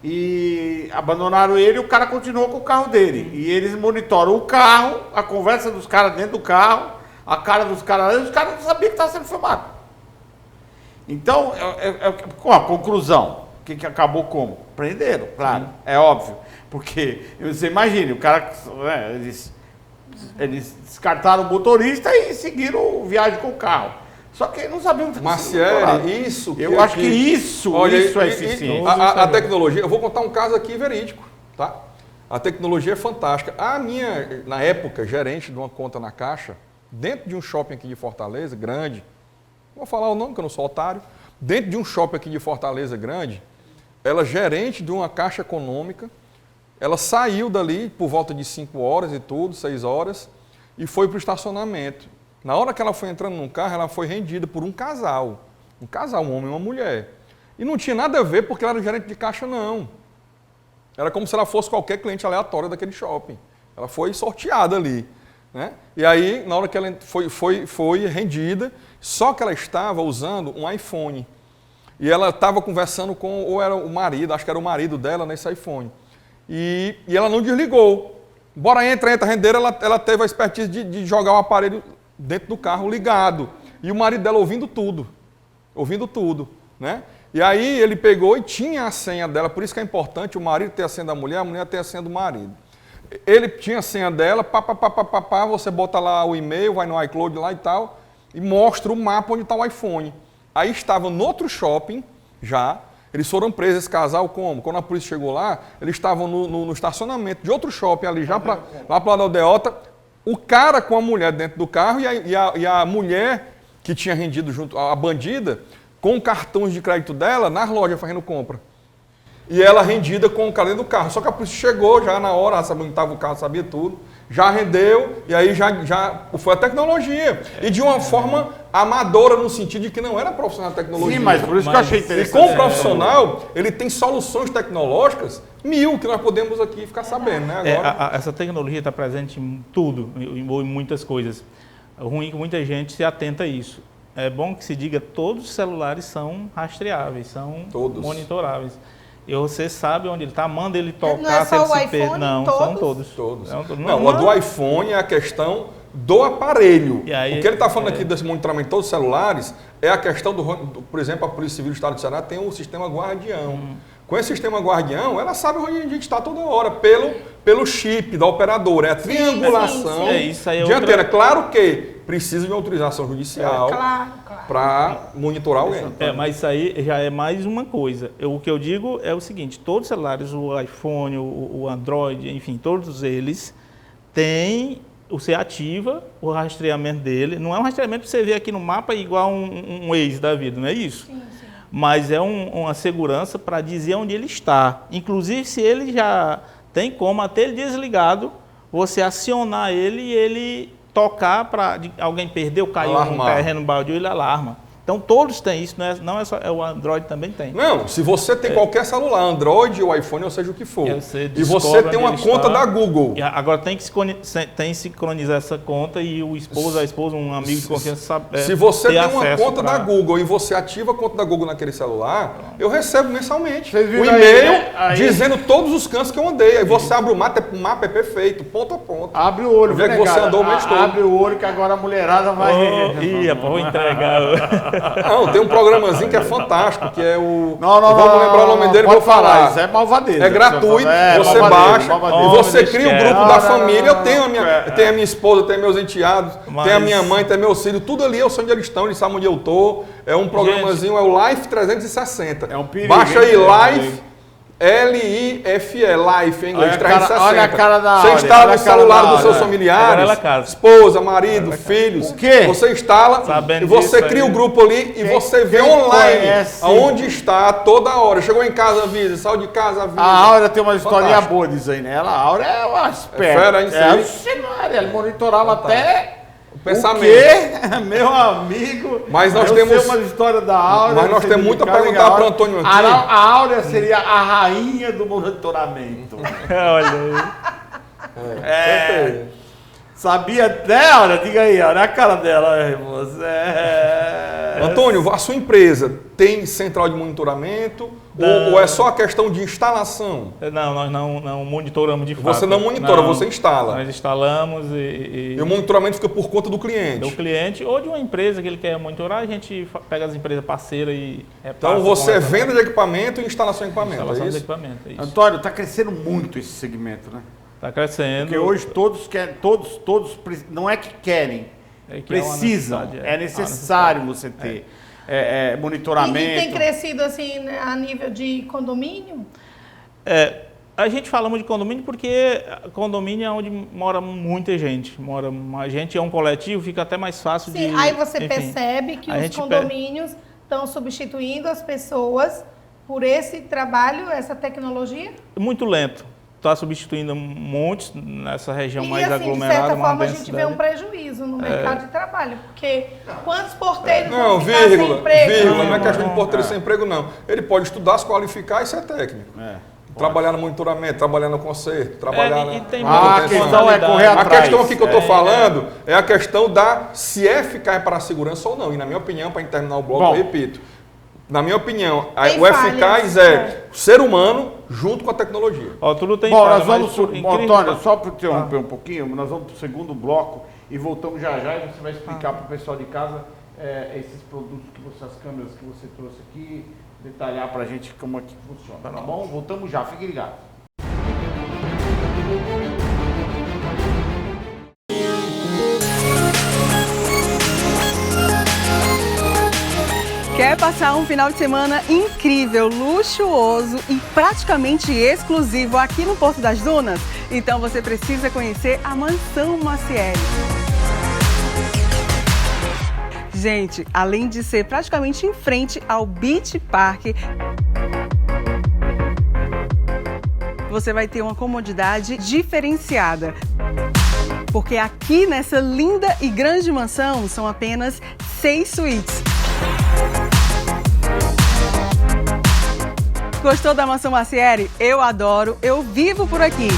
e abandonaram ele e o cara continuou com o carro dele. E eles monitoram o carro, a conversa dos caras dentro do carro, a cara dos caras, os caras não sabiam que estava sendo filmado. Então, com a conclusão, o que acabou como? Prenderam, claro, é óbvio. Porque, você imagine, o cara, eles descartaram o motorista e seguiram viagem com o carro. Só que não sabiam o que
Marciele, isso...
Eu acho que isso é eficiente.
A tecnologia... Eu vou contar um caso aqui verídico, tá? A tecnologia é fantástica. Na época, gerente de uma conta na Caixa, dentro de um shopping aqui de Fortaleza, grande, vou falar o nome que eu não sou otário, dentro de um shopping aqui de Fortaleza grande, ela gerente de uma Caixa Econômica, ela saiu dali por volta de 5 horas e tudo, 6 horas, e foi para o estacionamento. Na hora que ela foi entrando num carro, ela foi rendida por um casal, um homem e uma mulher. E não tinha nada a ver porque ela era gerente de caixa, não. Era como se ela fosse qualquer cliente aleatório daquele shopping. Ela foi sorteada ali, né? E aí, na hora que ela foi rendida, só que ela estava usando um iPhone. E ela estava conversando com, ou era o marido, acho que era o marido dela nesse iPhone. E ela não desligou. Bora, entra, rendeira, ela teve a expertise de jogar o aparelho dentro do carro ligado. E o marido dela ouvindo tudo, né? E aí ele pegou e tinha a senha dela, por isso que é importante o marido ter a senha da mulher, a mulher ter a senha do marido. Ele tinha a senha dela, você bota lá o e-mail, vai no iCloud lá e tal, e mostra o mapa onde está o iPhone. Aí estava no outro shopping, já, eles foram presos, esse casal, como? Quando a polícia chegou lá, eles estavam no estacionamento de outro shopping ali, já lá para a Aldeota, o cara com a mulher dentro do carro e a mulher que tinha rendido junto, a bandida, com cartões de crédito dela nas lojas fazendo compra. E ela rendida com o cara dentro do carro. Só que a polícia chegou já na hora, ela sabia onde estava o carro, sabia tudo, já rendeu, e aí já foi a tecnologia. E de uma forma amadora, no sentido de que não era profissional de tecnologia.
Sim, mas por isso que eu achei
E
interessante.
como profissional, ele tem soluções tecnológicas 1000 que nós podemos aqui ficar sabendo, né? Agora.
Essa tecnologia está presente em tudo, em muitas coisas. O ruim é que muita gente se atenta a isso. É bom que se diga que todos os celulares são rastreáveis, são monitoráveis. E você sabe onde ele está, manda ele tocar,
não é
se ele
só o
se perde.
iPhone,
Não, são todos.
Não, a do iPhone é a questão do aparelho.
E aí,
o que ele está falando aqui desse monitoramento de todos os celulares é a questão por exemplo, a Polícia Civil do Estado do Ceará tem um sistema Guardião. Com esse sistema Guardião, ela sabe onde a gente está toda hora, pelo chip da operadora, é a triangulação de antena. Claro que precisa de uma autorização judicial para monitorar alguém.
Mas isso aí já é mais uma coisa. O que eu digo é o seguinte, todos os celulares, o iPhone, o Android, enfim, todos eles têm, você ativa o rastreamento dele. Não é um rastreamento que você vê aqui no mapa igual um Waze da vida, não é isso? Sim. Mas é uma segurança para dizer onde ele está. Inclusive, se ele já tem como, até ele desligado, você acionar ele e ele tocar para alguém perdeu, caiu num terreno baldio, ele alarma. Então todos têm isso, não é só o Android também tem.
Não, se você tem qualquer celular, Android ou iPhone, ou seja o que for, e você tem uma conta da Google.
Agora tem que sincronizar essa conta e o esposo, a esposa, um amigo de confiança sabe.
Se você tem uma conta da Google e você ativa a conta da Google naquele celular, eu recebo mensalmente um e-mail dizendo todos os cantos que eu andei. Aí você abre o mapa é perfeito, ponto a ponto.
Abre o olho,
vê que você andou o mês todo.
Abre o olho que agora a mulherada vai...
Vou entregar...
Não, tem um programazinho que é fantástico, que é o...
Não,
vamos lembrar o nome dele, vou falar.
Isso é malvadeza.
É gratuito, você baixa e você cria um grupo da família. Eu tenho a minha esposa, tenho meus enteados, tenho a minha mãe, tenho meu filho, tudo ali eu sei onde eles estão, eles sabem onde eu estou. É um programazinho, é o Life 360.
É um perigo.
Baixa aí, Life... L-I-F-E, Life, em inglês, 360.
Olha a cara da Áurea.
Você instala no celular dos seus familiares, esposa, marido, filhos.
O quê?
Você instala e você cria o grupo ali e você vê online aonde está toda hora. Chegou em casa, avisa. Saiu de casa, avisa.
A Áurea tem uma historinha boa disso aí, né? A Áurea é uma esperta. Ela monitorava até...
Pensamento.
O quê? Meu amigo.
Mas nós temos
uma história da Áurea.
Mas nós temos muito a perguntar para o Antônio aqui.
A Áurea seria a rainha do monitoramento.
Olha
aí. Sabia até, Áurea? Diga aí, olha a cara dela, você.
Antônio, a sua empresa tem central de monitoramento ou é só a questão de instalação?
Não, nós não monitoramos de fato.
Você não monitora, você instala.
Nós instalamos e
o monitoramento fica por conta do cliente.
Do cliente ou de uma empresa que ele quer monitorar, a gente pega as empresas parceiras e repassa.
Então você é venda de equipamento e instalação de equipamento,
instalação
é isso?
De equipamento, é isso.
Antônio, está crescendo muito esse segmento, né?
Está crescendo.
Porque hoje todos querem, todos não é que querem, precisam, é necessário você ter monitoramento.
E tem crescido assim a nível de condomínio?
A gente fala muito de condomínio porque condomínio é onde mora muita gente. A gente é um coletivo, fica até mais fácil de...
Aí você percebe que os condomínios estão substituindo as pessoas por esse trabalho, essa tecnologia?
Muito lento. Está substituindo muitos nessa região mais aglomerada.
De certa forma, a gente vê um prejuízo no mercado de trabalho, porque quantos porteiros vão ficar sem emprego?
Não é questão de porteiro sem emprego, não. Ele pode estudar, se qualificar e ser técnico. Trabalhar no monitoramento, trabalhar no conserto, trabalhar na
a questão é correr atrás.
A questão aqui que eu estou falando é a questão se é eficaz para a segurança ou não. E na minha opinião, para terminar o bloco, eu repito, na minha opinião, o eficaz é o ser humano junto com a tecnologia.
Tudo tem
nós vamos, Antônio, só para interromper um pouquinho, nós vamos para o segundo bloco e voltamos já e você vai explicar para o pessoal de casa esses produtos as câmeras que você trouxe aqui, detalhar para a gente como é que funciona, tá bom? Voltamos já, fique ligado.
Quer passar um final de semana incrível, luxuoso e praticamente exclusivo aqui no Porto das Dunas? Então você precisa conhecer a Mansão Maciel. Gente, além de ser praticamente em frente ao Beach Park, você vai ter uma comodidade diferenciada. Porque aqui nessa linda e grande mansão são apenas 6 suítes. Gostou da Mansão Maciel? Eu adoro, eu vivo por aqui.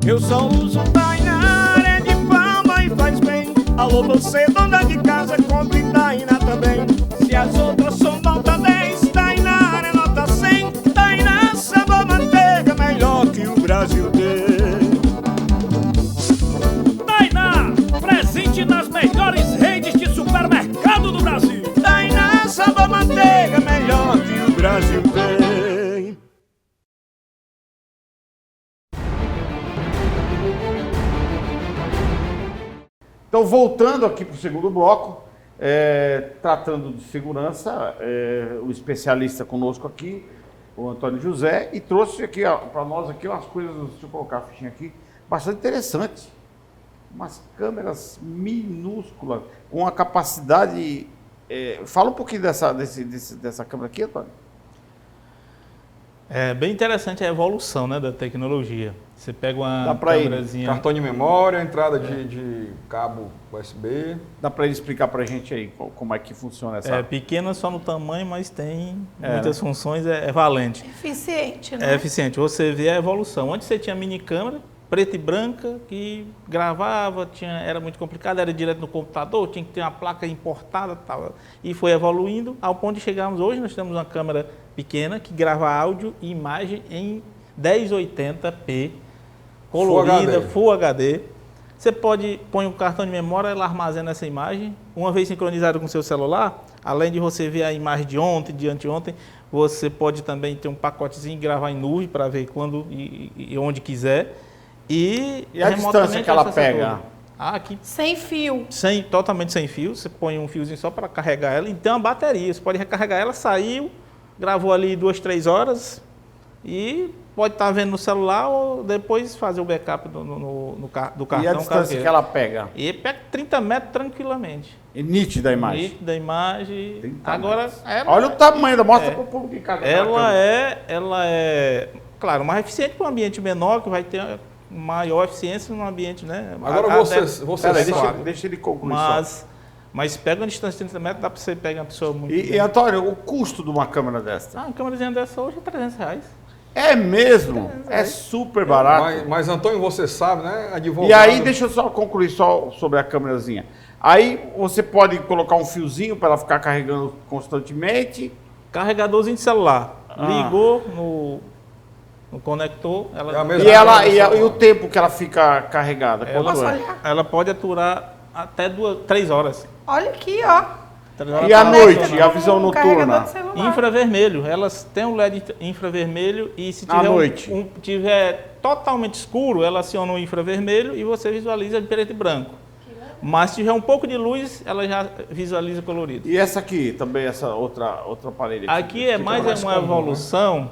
Eu só uso Tainá, é de fama e faz bem. Alô, você dona de casa, compre Tainá também. Se as outras são nota 10, Tainá é nota 100. Tainá
Então, voltando aqui para o segundo bloco, tratando de segurança, o especialista conosco aqui, o Antônio José, e trouxe aqui para nós aqui umas coisas, deixa eu colocar a fichinha aqui, bastante interessantes. Umas câmeras minúsculas, com a capacidade... fala um pouquinho dessa câmera aqui, Antônio.
É bem interessante a evolução, né, da tecnologia. Você pega uma câmerazinha...
Cartão de memória, entrada de cabo USB.
Dá para ele explicar para a gente aí como é que funciona essa...
É pequena só no tamanho, mas tem muitas funções, é valente.
Eficiente, né?
É eficiente. Você vê a evolução. Antes você tinha mini câmera, preta e branca, que gravava, era muito complicado, era direto no computador, tinha que ter uma placa importada, tal, e foi evoluindo ao ponto de chegarmos hoje, nós temos uma câmera pequena que grava áudio e imagem em 1080p, colorida, Full HD. Você põe um cartão de memória, ela armazena essa imagem, uma vez sincronizada com o seu celular, além de você ver a imagem de ontem, de anteontem, você pode também ter um pacotezinho e gravar em nuvem para ver quando e onde quiser. E
a distância que ela pega?
Aqui,
sem fio.
Totalmente sem fio. Você põe um fiozinho só para carregar ela e tem uma bateria. Você pode recarregar ela, saiu, gravou ali 2, 3 horas e pode estar vendo no celular ou depois fazer o backup do cartão.
E a distância que ela pega?
E pega 30 metros tranquilamente.
E nítida a imagem?
Nítida a imagem.
Agora, olha o tamanho da mostra para o público em casa.
Ela é, claro, mais eficiente para um ambiente menor, que vai ter maior eficiência num ambiente, né?
Agora
deixa ele concluir
mas pega uma distância de 30 metros, dá para você pegar uma pessoa muito...
E Antônio, o custo de uma câmera dessa?
Uma câmerazinha dessa hoje é R$300.
É mesmo? É super barato.
Mas Antônio, você sabe, né? Advogado...
E aí, deixa eu só concluir sobre a câmerazinha. Aí você pode colocar um fiozinho para ela ficar carregando constantemente.
Carregadorzinho de celular. Ligou no conector.
E o tempo que ela fica carregada?
Ela pode aturar até 3 horas.
Olha aqui, ó.
E à noite, a visão noturna?
Infravermelho. Elas têm um LED infravermelho e se tiver totalmente escuro, ela aciona o infravermelho e você visualiza de preto e branco. Mas se tiver um pouco de luz, ela já visualiza colorido.
E essa aqui, também, essa outra aparelho?
Aqui é mais uma evolução,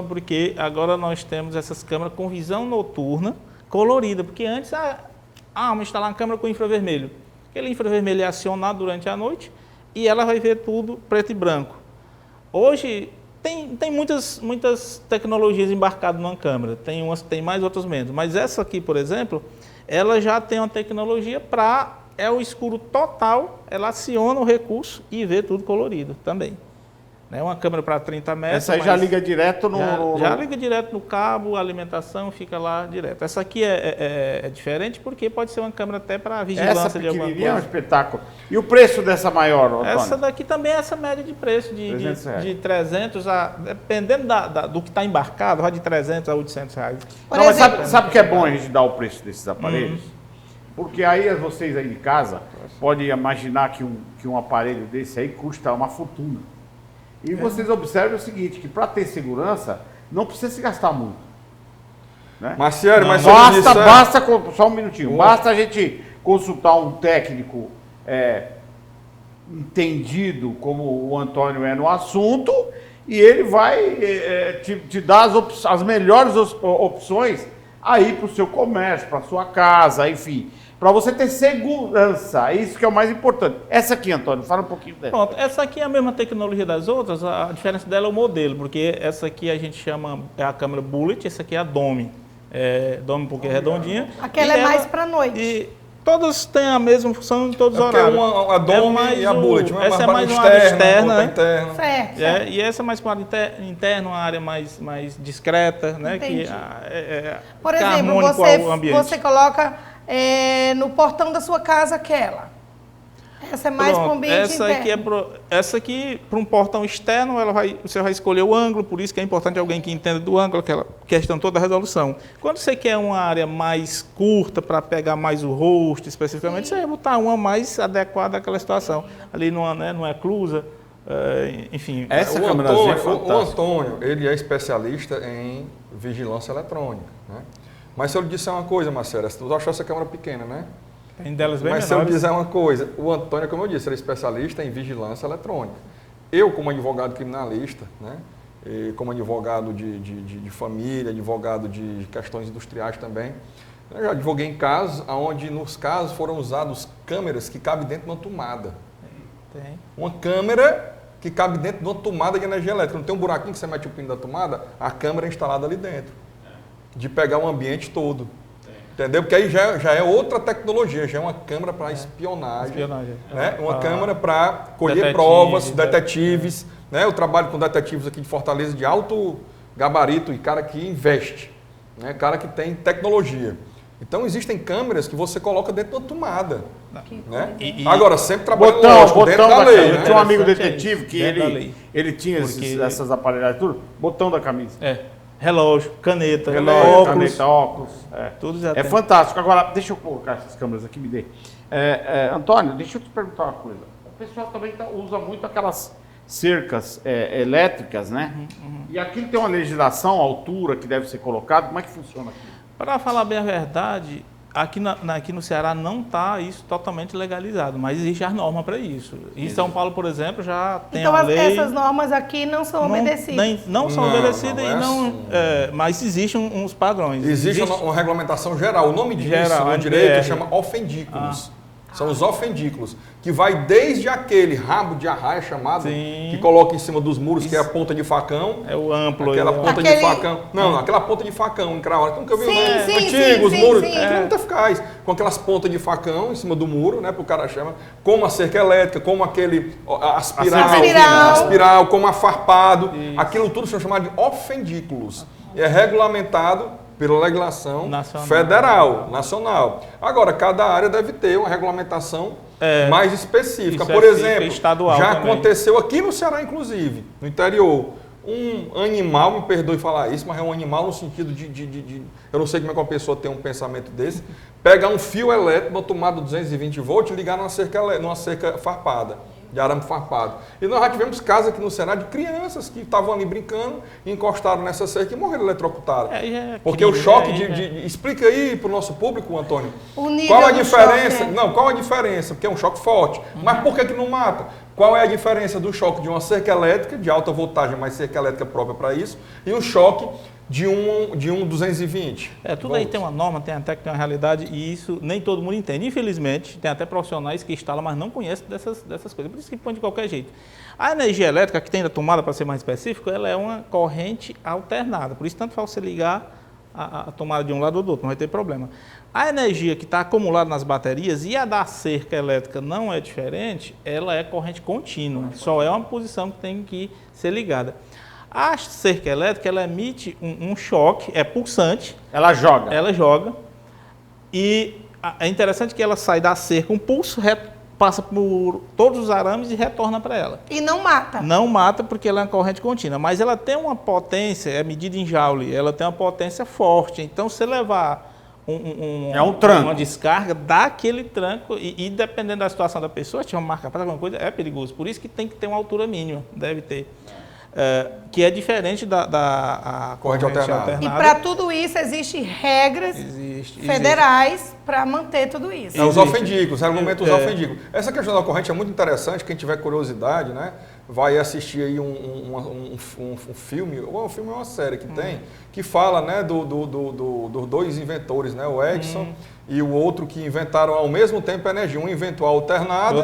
porque agora nós temos essas câmeras com visão noturna colorida, porque antes vamos instalar uma câmera com infravermelho. Aquele infravermelho é acionado durante a noite e ela vai ver tudo preto e branco. Hoje tem muitas tecnologias embarcadas numa câmera, tem umas que tem mais, outras menos, mas essa aqui, por exemplo, ela já tem uma tecnologia é o escuro total, ela aciona o recurso e vê tudo colorido também. É uma câmera para 30 metros.
Essa aí já liga direto
Já liga direto no cabo, a alimentação fica lá direto. Essa aqui é diferente porque pode ser uma câmera até para vigilância de alguma coisa.
É um espetáculo. E o preço dessa maior, Antônio?
Essa daqui também é essa média de preço, de 300 dependendo do que está embarcado, vai de 300 a 800 reais.
Mas sabe o que é bom a gente dar o preço desses aparelhos? Porque aí vocês aí de casa podem imaginar que um aparelho desse aí custa uma fortuna. E vocês observam o seguinte, que para ter segurança, não precisa se gastar muito. Né?
Marciano, mas
basta, só um minutinho, basta a gente consultar um técnico entendido como o Antônio é no assunto, e ele vai te dar as melhores opções aí para o seu comércio, para a sua casa, enfim. Para você ter segurança, isso que é o mais importante. Essa aqui, Antônio, fala um pouquinho dela.
Pronto, essa aqui é a mesma tecnologia das outras, a diferença dela é o modelo, porque essa aqui a gente chama, a câmera Bullet, essa aqui é a Dome. Dome porque é redondinha.
Aquela é mais para noite.
E todas têm a mesma função em todos os horários.
A Dome e a Bullet.
Essa é mais uma área externa, né?
Certo.
E essa é mais para a área interna, uma área mais discreta, né?
Entendi.
Que
por exemplo, você coloca... no portão da sua casa aquela. Essa é mais para o ambiente interno.
Essa aqui, para um portão externo, você vai escolher o ângulo, por isso que é importante alguém que entenda do ângulo, aquela questão toda da resolução. Quando você quer uma área mais curta, para pegar mais o rosto especificamente, você vai botar uma mais adequada àquela situação. Ali numa eclusa, enfim.
Essa câmerazinha é fantástica. O Antônio, ele é especialista em vigilância eletrônica, né? Mas se eu lhe disser uma coisa, Marcelo, você achou essa câmera pequena, né?
Tem delas bem
Mas se eu
menores.
dizer uma coisa, o Antônio, como eu disse, ele é especialista em vigilância eletrônica. Eu, como advogado criminalista, né, e como advogado de família, advogado de questões industriais também, eu já advoguei em casos onde, nos casos, foram usadas câmeras que cabem dentro de uma tomada.
Tem.
Uma câmera que cabe dentro de uma tomada de energia elétrica. Não tem um buraquinho que você mete o pino da tomada, a câmera é instalada ali dentro. De pegar o ambiente todo. Entendeu? Porque aí já é outra tecnologia, já é uma câmera para espionagem. Né? Uma câmera para colher provas, detetives. Né? Eu trabalho com detetives aqui de Fortaleza de alto gabarito e cara que investe. Né? Cara que tem tecnologia. Então existem câmeras que você coloca dentro da tomada. Né? Agora, sempre trabalhando dentro da lei.
Eu
né?
tinha um amigo detetive que ele tinha essas aparelhagens, tudo, botão da camisa.
Relógio, caneta,
óculos.
Tudo já
É
tem.
fantástico. Agora, deixa eu colocar essas câmeras aqui, me dê. Antônio, deixa eu te perguntar uma coisa. O pessoal também usa muito aquelas cercas elétricas, né? E aquilo tem uma legislação, altura que deve ser colocada. Como é que funciona aqui?
Para falar bem a verdade, aqui no Ceará não está isso totalmente legalizado, mas existe a norma para isso. Em São Paulo, por exemplo, já tem
então,
a lei...
essas normas aqui não são obedecidas?
Não são obedecidas, mas existem uns padrões.
Existe uma regulamentação geral. O nome disso no direito chama ofendículos. São os ofendículos, que vai desde aquele rabo de arraia chamado, que coloca em cima dos muros, que é a ponta de facão.
É o amplo.
Aquela ponta de facão. Não, aquela ponta de facão encravada. Nunca viu, né? Antigos, muros. É muito eficaz. Com aquelas pontas de facão em cima do muro, né? Para o cara chama. Como a cerca elétrica, como aquele aspiral, como a farpado. Isso. Aquilo tudo são chamados de ofendículos. É regulamentado pela legislação federal, nacional. Agora, cada área deve ter uma regulamentação mais específica. Por exemplo, já aconteceu aqui no Ceará, inclusive, no interior, um animal, me perdoe falar isso, mas é um animal no sentido de eu não sei como é que uma pessoa tem um pensamento desse, pegar um fio elétrico, uma tomada 220 volts e ligar numa cerca farpada, de arame farpado. E nós já tivemos casos aqui no Ceará de crianças que estavam ali brincando, encostaram nessa cerca e morreram eletrocutadas. Porque o choque explica aí para o nosso público, Antônio, qual a diferença? Choque, qual a diferença? Porque é um choque forte. Mas por que não mata? Qual é a diferença do choque de uma cerca elétrica, de alta voltagem, mas cerca elétrica própria para isso, e um choque de um 220.
Tudo aí tem uma norma, tem até que tem uma realidade, e isso nem todo mundo entende. Infelizmente, tem até profissionais que instalam, mas não conhecem dessas coisas. Por isso que põe de qualquer jeito. A energia elétrica, que tem da tomada, para ser mais específico, ela é uma corrente alternada. Por isso, tanto faz você ligar a tomada de um lado ou do outro, não vai ter problema. A energia que está acumulada nas baterias e a da cerca elétrica não é diferente, ela é corrente contínua. Só é uma posição que tem que ser ligada. A cerca elétrica, ela emite um choque, é pulsante.
Ela joga.
E é interessante que ela sai da cerca, um pulso passa por todos os arames e retorna para ela.
E não mata?
Não mata porque ela é uma corrente contínua, mas ela tem uma potência, é medida em joule, ela tem uma potência forte. Então, se levar
um tranco,
uma descarga, dá aquele tranco e dependendo da situação da pessoa, se tiver uma marca para alguma coisa, é perigoso. Por isso que tem que ter uma altura mínima, deve ter. Que é diferente da corrente alternada.
E para tudo isso existem regras federais para manter tudo isso.
Os ofendículos, regulamentos ofendículos. Essa questão da corrente é muito interessante, quem tiver curiosidade, né, vai assistir aí um filme, ou um filme é uma série que tem, que fala, né, dos dois inventores, né, o Edison e o outro que inventaram ao mesmo tempo a energia. Um inventou a alternada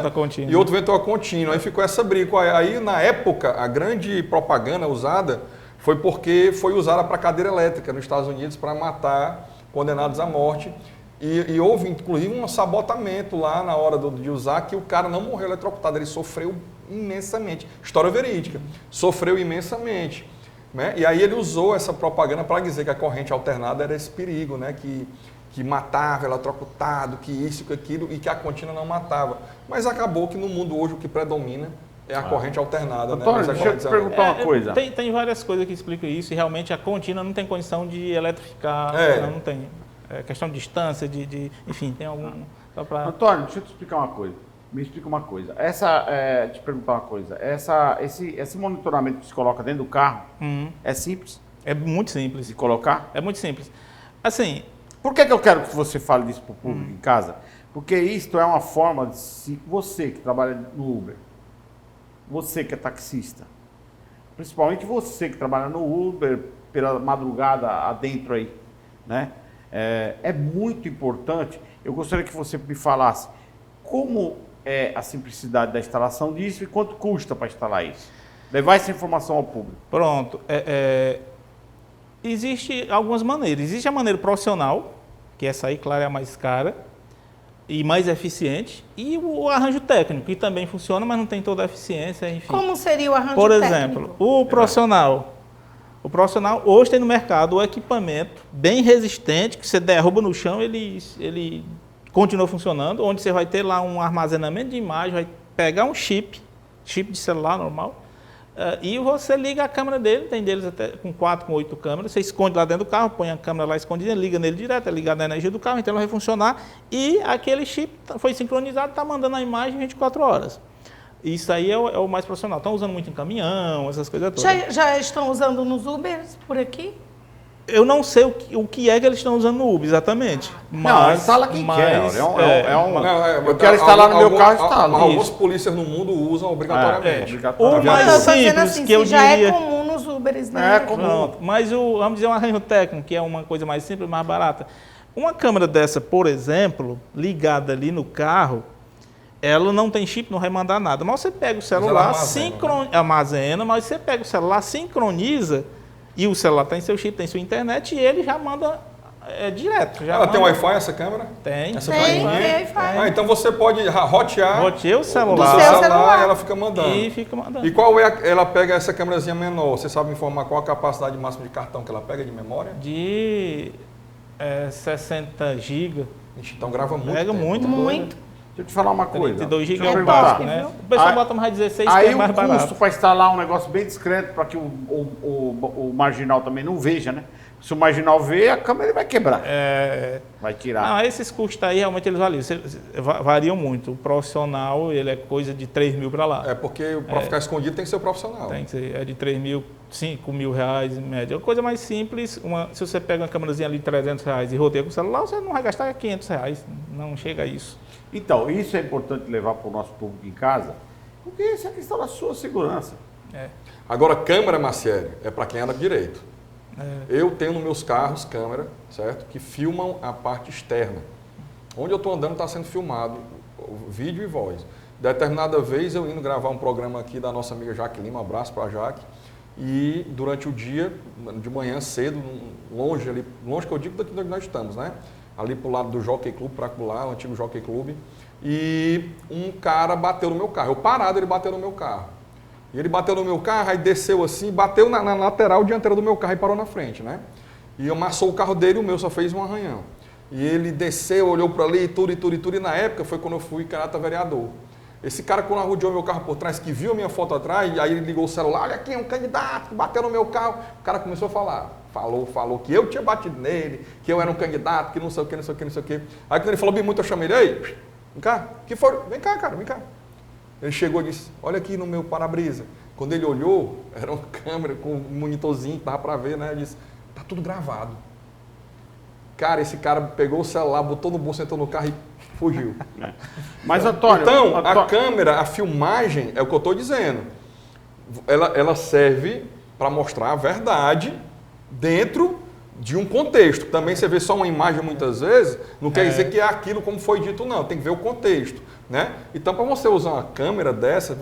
e outro inventou a contínua. Aí ficou essa briga. Aí, na época, a grande propaganda usada foi porque foi usada para cadeira elétrica nos Estados Unidos para matar condenados à morte. E houve, inclusive, um sabotamento lá na hora de usar, que o cara não morreu eletrocutado, ele sofreu imensamente. História verídica. Sofreu imensamente. Né? E aí ele usou essa propaganda para dizer que a corrente alternada era esse perigo, né? Que matava, eletrocutado, que isso, que aquilo, e que a contínua não matava. Mas acabou que no mundo hoje o que predomina é a corrente alternada.
Antônio,
né?
deixa eu te perguntar uma coisa.
Tem várias coisas que explicam isso, e realmente a contínua não tem condição de eletrificar, não tem. É questão de distância, enfim, tem algum...
Antônio, deixa eu te explicar uma coisa. Me explica uma coisa. Te perguntar uma coisa. Esse monitoramento que se coloca dentro do carro é simples?
É muito simples.
De colocar?
É muito simples. Assim...
Por que eu quero que você fale disso para o público em casa? Porque isto é uma forma de você que trabalha no Uber, você que é taxista, principalmente você que trabalha no Uber pela madrugada adentro aí, né? É muito importante. Eu gostaria que você me falasse como é a simplicidade da instalação disso e quanto custa para instalar isso. Levar essa informação ao público.
Pronto. Existe algumas maneiras. Existe a maneira profissional, que essa aí, claro, é a mais cara e mais eficiente, e o arranjo técnico, que também funciona, mas não tem toda a eficiência, enfim.
Como seria o arranjo
Por
técnico?
exemplo, o profissional hoje tem no mercado o equipamento bem resistente, que você derruba no chão, ele continua funcionando, onde você vai ter lá um armazenamento de imagem, vai pegar um chip de celular normal, e você liga a câmera dele, tem deles até com 4, com 8 câmeras, você esconde lá dentro do carro, põe a câmera lá escondida, liga nele direto, é ligado na energia do carro, então ele vai funcionar, e aquele chip foi sincronizado, está mandando a imagem 24 horas. Isso aí é o mais profissional. Estão usando muito em caminhão, essas coisas todas.
Já estão usando nos Ubers por aqui?
Eu não sei o que é que eles estão usando no Uber exatamente.
Não, instala quem quer. Eu quero instalar no meu carro, instala.
Algumas polícias no mundo usam obrigatoriamente.
O mais simples
assim,
que eu
já
diria...
é comum nos Ubers, né?
É comum.
Pronto, mas vamos dizer um arranjo técnico, que é uma coisa mais simples, mais barata. Uma câmera dessa, por exemplo, ligada ali no carro, ela não tem chip, não vai mandar nada. Mas você pega o celular, armazena, mas você pega o celular, sincroniza, e o celular tem seu chip, tem sua internet, e ele já manda direto.
Ela tem Wi-Fi, essa câmera?
Tem.
Tem Wi-Fi.
Então você pode rotear
o celular.
do seu celular e ela fica mandando. E qual ela pega essa câmerazinha menor? Você sabe me informar qual a capacidade máxima de cartão que ela pega de memória?
De 60 GB.
Então grava muito.
Pega
tempo.
Muito.
Deixa eu te falar uma coisa.
32 GB
Deixa eu
é básico,
perguntar.
né? O pessoal bota mais 16, que é mais
Aí o
barato.
custo para instalar um negócio bem discreto, para que o marginal também não veja, né? Se o marginal vê, a câmera ele vai quebrar. Vai tirar.
Não, esses custos aí realmente eles variam muito. O profissional, ele é coisa de 3 mil para lá.
Porque para ficar escondido tem que ser o profissional.
Tem que ser, é de 3 mil, 5 mil reais em média. Coisa mais simples, se você pega uma câmerazinha ali de 300 reais e roteia com o celular, você não vai gastar 500 reais. Não chega a isso.
Então, isso é importante levar para o nosso público em casa, porque isso é a questão da sua segurança.
Agora, câmera, Marciele, é para quem anda direito. Eu tenho nos meus carros câmera, certo? Que filmam a parte externa. Onde eu estou andando está sendo filmado, vídeo e voz. Determinada vez eu indo gravar um programa aqui da nossa amiga Jaque Lima, um abraço para a Jaque, e durante o dia, de manhã cedo, longe que eu digo daqui onde nós estamos, né? Ali pro lado do Jockey Club, para lá, o antigo Jockey Club, e um cara bateu no meu carro. Eu parado, ele bateu no meu carro. E ele bateu no meu carro, aí desceu assim, bateu na lateral dianteira do meu carro e parou na frente, né? E amassou o carro dele e o meu só fez um arranhão. E ele desceu, olhou para ali, tudo, e na época foi quando eu fui candidato a vereador. Esse cara, quando arrodeou meu carro por trás, que viu a minha foto atrás, e aí ele ligou o celular, olha aqui, é um candidato que bateu no meu carro. O cara começou a falar, falou que eu tinha batido nele, que eu era um candidato, que não sei o que. Aí quando ele falou bem muito, eu chamei ele, ei, vem cá, que foi? Vem cá, cara, vem cá. Ele chegou e disse, olha aqui no meu para-brisa. Quando ele olhou, era uma câmera com um monitorzinho que dava para ver, né? Ele disse, tá tudo gravado. Cara, esse cara pegou o celular, botou no bolso, entrou no carro e fugiu.
Mas, Antônio...
Então, a câmera, a filmagem, é o que eu estou dizendo. Ela serve para mostrar a verdade dentro de um contexto. Também você vê só uma imagem muitas vezes, não quer dizer que é aquilo como foi dito, não. Tem que ver o contexto, né? Então, para você usar uma câmera dessa,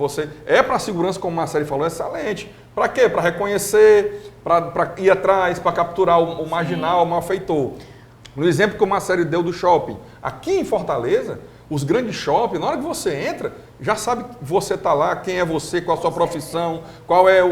para a segurança, como o Marcelo falou, é excelente. Para quê? Para reconhecer, para ir atrás, para capturar o marginal, o malfeitor. No exemplo que o Marcelo deu do shopping, aqui em Fortaleza, os grandes shoppings, na hora que você entra, já sabe que você está lá, quem é você, qual a sua profissão,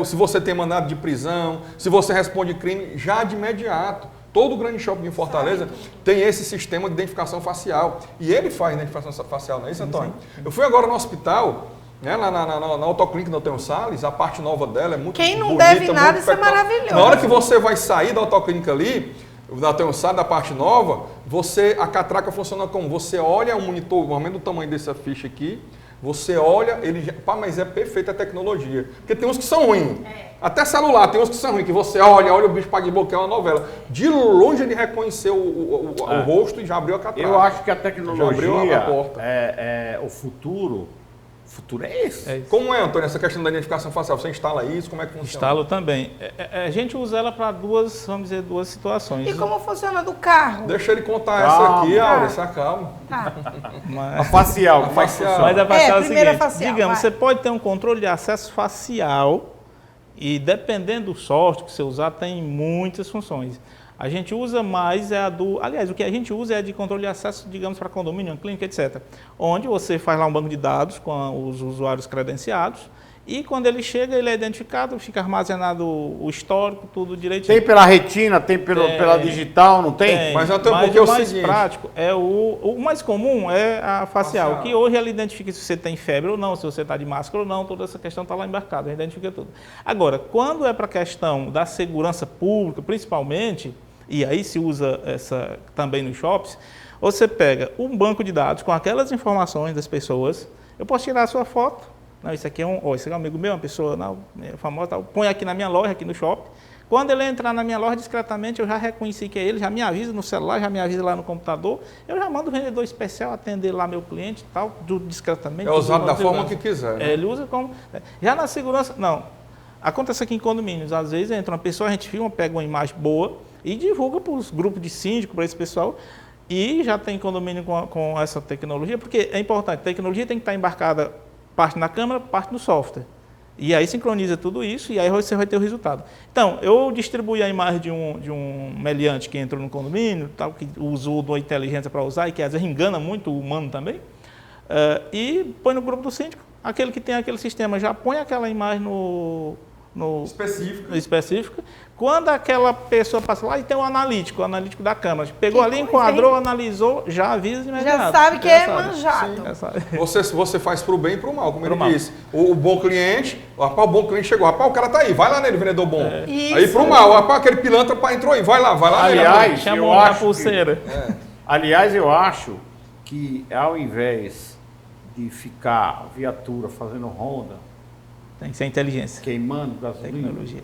se você tem mandado de prisão, se você responde crime, já de imediato. Todo grande shopping em Fortaleza tem esse sistema de identificação facial. E ele faz identificação facial, não é isso, Antônio? Eu fui agora no hospital, né, lá na autoclínica do Antônio Salles, a parte nova dela é muito bonita.
Quem não deve nada, isso é maravilhoso.
Na hora que você vai sair da autoclínica ali, da Antônio Salles, da parte nova, a catraca funciona como? Você olha o monitor, normalmente do tamanho dessa ficha aqui, Você olha, ele já... Pá, mas é perfeita a tecnologia. Porque tem uns que são ruins. Até celular, tem uns que são ruins, que você olha o bicho paga de boca, é uma novela. De longe ele reconheceu o rosto e já abriu a catraca.
Eu acho que a tecnologia,
já abriu a porta.
O futuro é esse.
Como é, Antônio, essa questão da identificação facial? Você instala isso? Como é que funciona?
Instalo também. A gente usa ela para duas situações.
E como funciona do carro?
Deixa ele contar essa aqui, Áurea, se acalma.
A facial.
Mas a facial é o
primeira
seguinte,
facial,
digamos,
vai.
você pode ter um controle de acesso facial e dependendo do software que você usar, tem muitas funções. A gente usa mais aliás, o que a gente usa é de controle de acesso, digamos, para condomínio, clínica, etc. Onde você faz lá um banco de dados com os usuários credenciados e quando ele chega, ele é identificado, fica armazenado o histórico, tudo direitinho.
Tem pela retina, tem pela digital, não tem?
Mas até porque
o
é o
mais
seguinte...
prático é o mais comum é a facial, que hoje ela identifica se você tem febre ou não, se você está de máscara ou não, toda essa questão está lá embarcada, identifica tudo. Agora, quando é para a questão da segurança pública, principalmente, e aí se usa essa também nos shops, você pega um banco de dados com aquelas informações das pessoas, eu posso tirar a sua foto, não, esse aqui é um amigo meu, uma pessoa famosa, põe aqui na minha loja, aqui no shopping. Quando ele entrar na minha loja discretamente, eu já reconheci que é ele, já me avisa no celular, já me avisa lá no computador, eu já mando o vendedor especial atender lá meu cliente e tal, discretamente.
É usado da forma que quiser. Né?
Ele usa como... Já na segurança, não. Acontece aqui em condomínios, às vezes entra uma pessoa, a gente filma, pega uma imagem boa e divulga para os grupos de síndico, para esse pessoal, e já tem condomínio com essa tecnologia, porque é importante, a tecnologia tem que estar embarcada parte na câmera, parte no software. E aí sincroniza tudo isso e aí você vai ter o resultado. Então, eu distribuí a imagem de um meliante que entrou no condomínio, tal, que usou uma inteligência para usar e que às vezes engana muito o humano também, e põe no grupo do síndico. Aquele que tem aquele sistema já põe aquela imagem no específico. Quando aquela pessoa passa lá e tem o analítico da câmera, pegou ali, enquadrou, analisou, já avisa de imediato.
Já sabe que é manjado.
Você faz pro bem e pro mal, como ele disse. O bom cliente, o bom cliente chegou, rapaz, o cara tá aí, vai lá nele, vendedor bom. Aí pro mal, rapaz, aquele pilantra entrou aí, vai lá
Aliás,
nele.
eu acho
pulseira.
Aliás, eu acho que ao invés de ficar a viatura fazendo ronda,
tem que ser inteligência.
Queimando gasolina.
Tecnologia.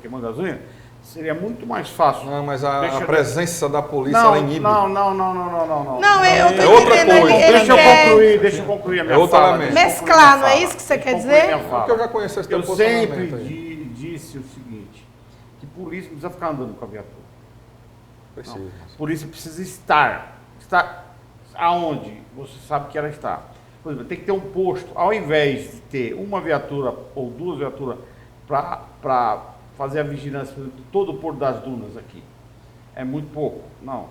Queimando gasolina, seria muito mais fácil.
Não, mas a presença da polícia
ela
inibe.
Não.
Não, eu tô
outra
entendendo.
coisa.
Deixa eu concluir a minha fala.
Mesclar, não é isso que você quer dizer?
Porque eu já conheço esse teu
Eu
posicionamento
sempre
aí.
disse o seguinte, que polícia não precisa ficar andando com a viatura.
Precisa.
Polícia precisa estar aonde você sabe que ela está. Por exemplo, tem que ter um posto, ao invés de ter uma viatura ou duas viaturas para fazer a vigilância de todo o Porto das Dunas aqui. É muito pouco. Não.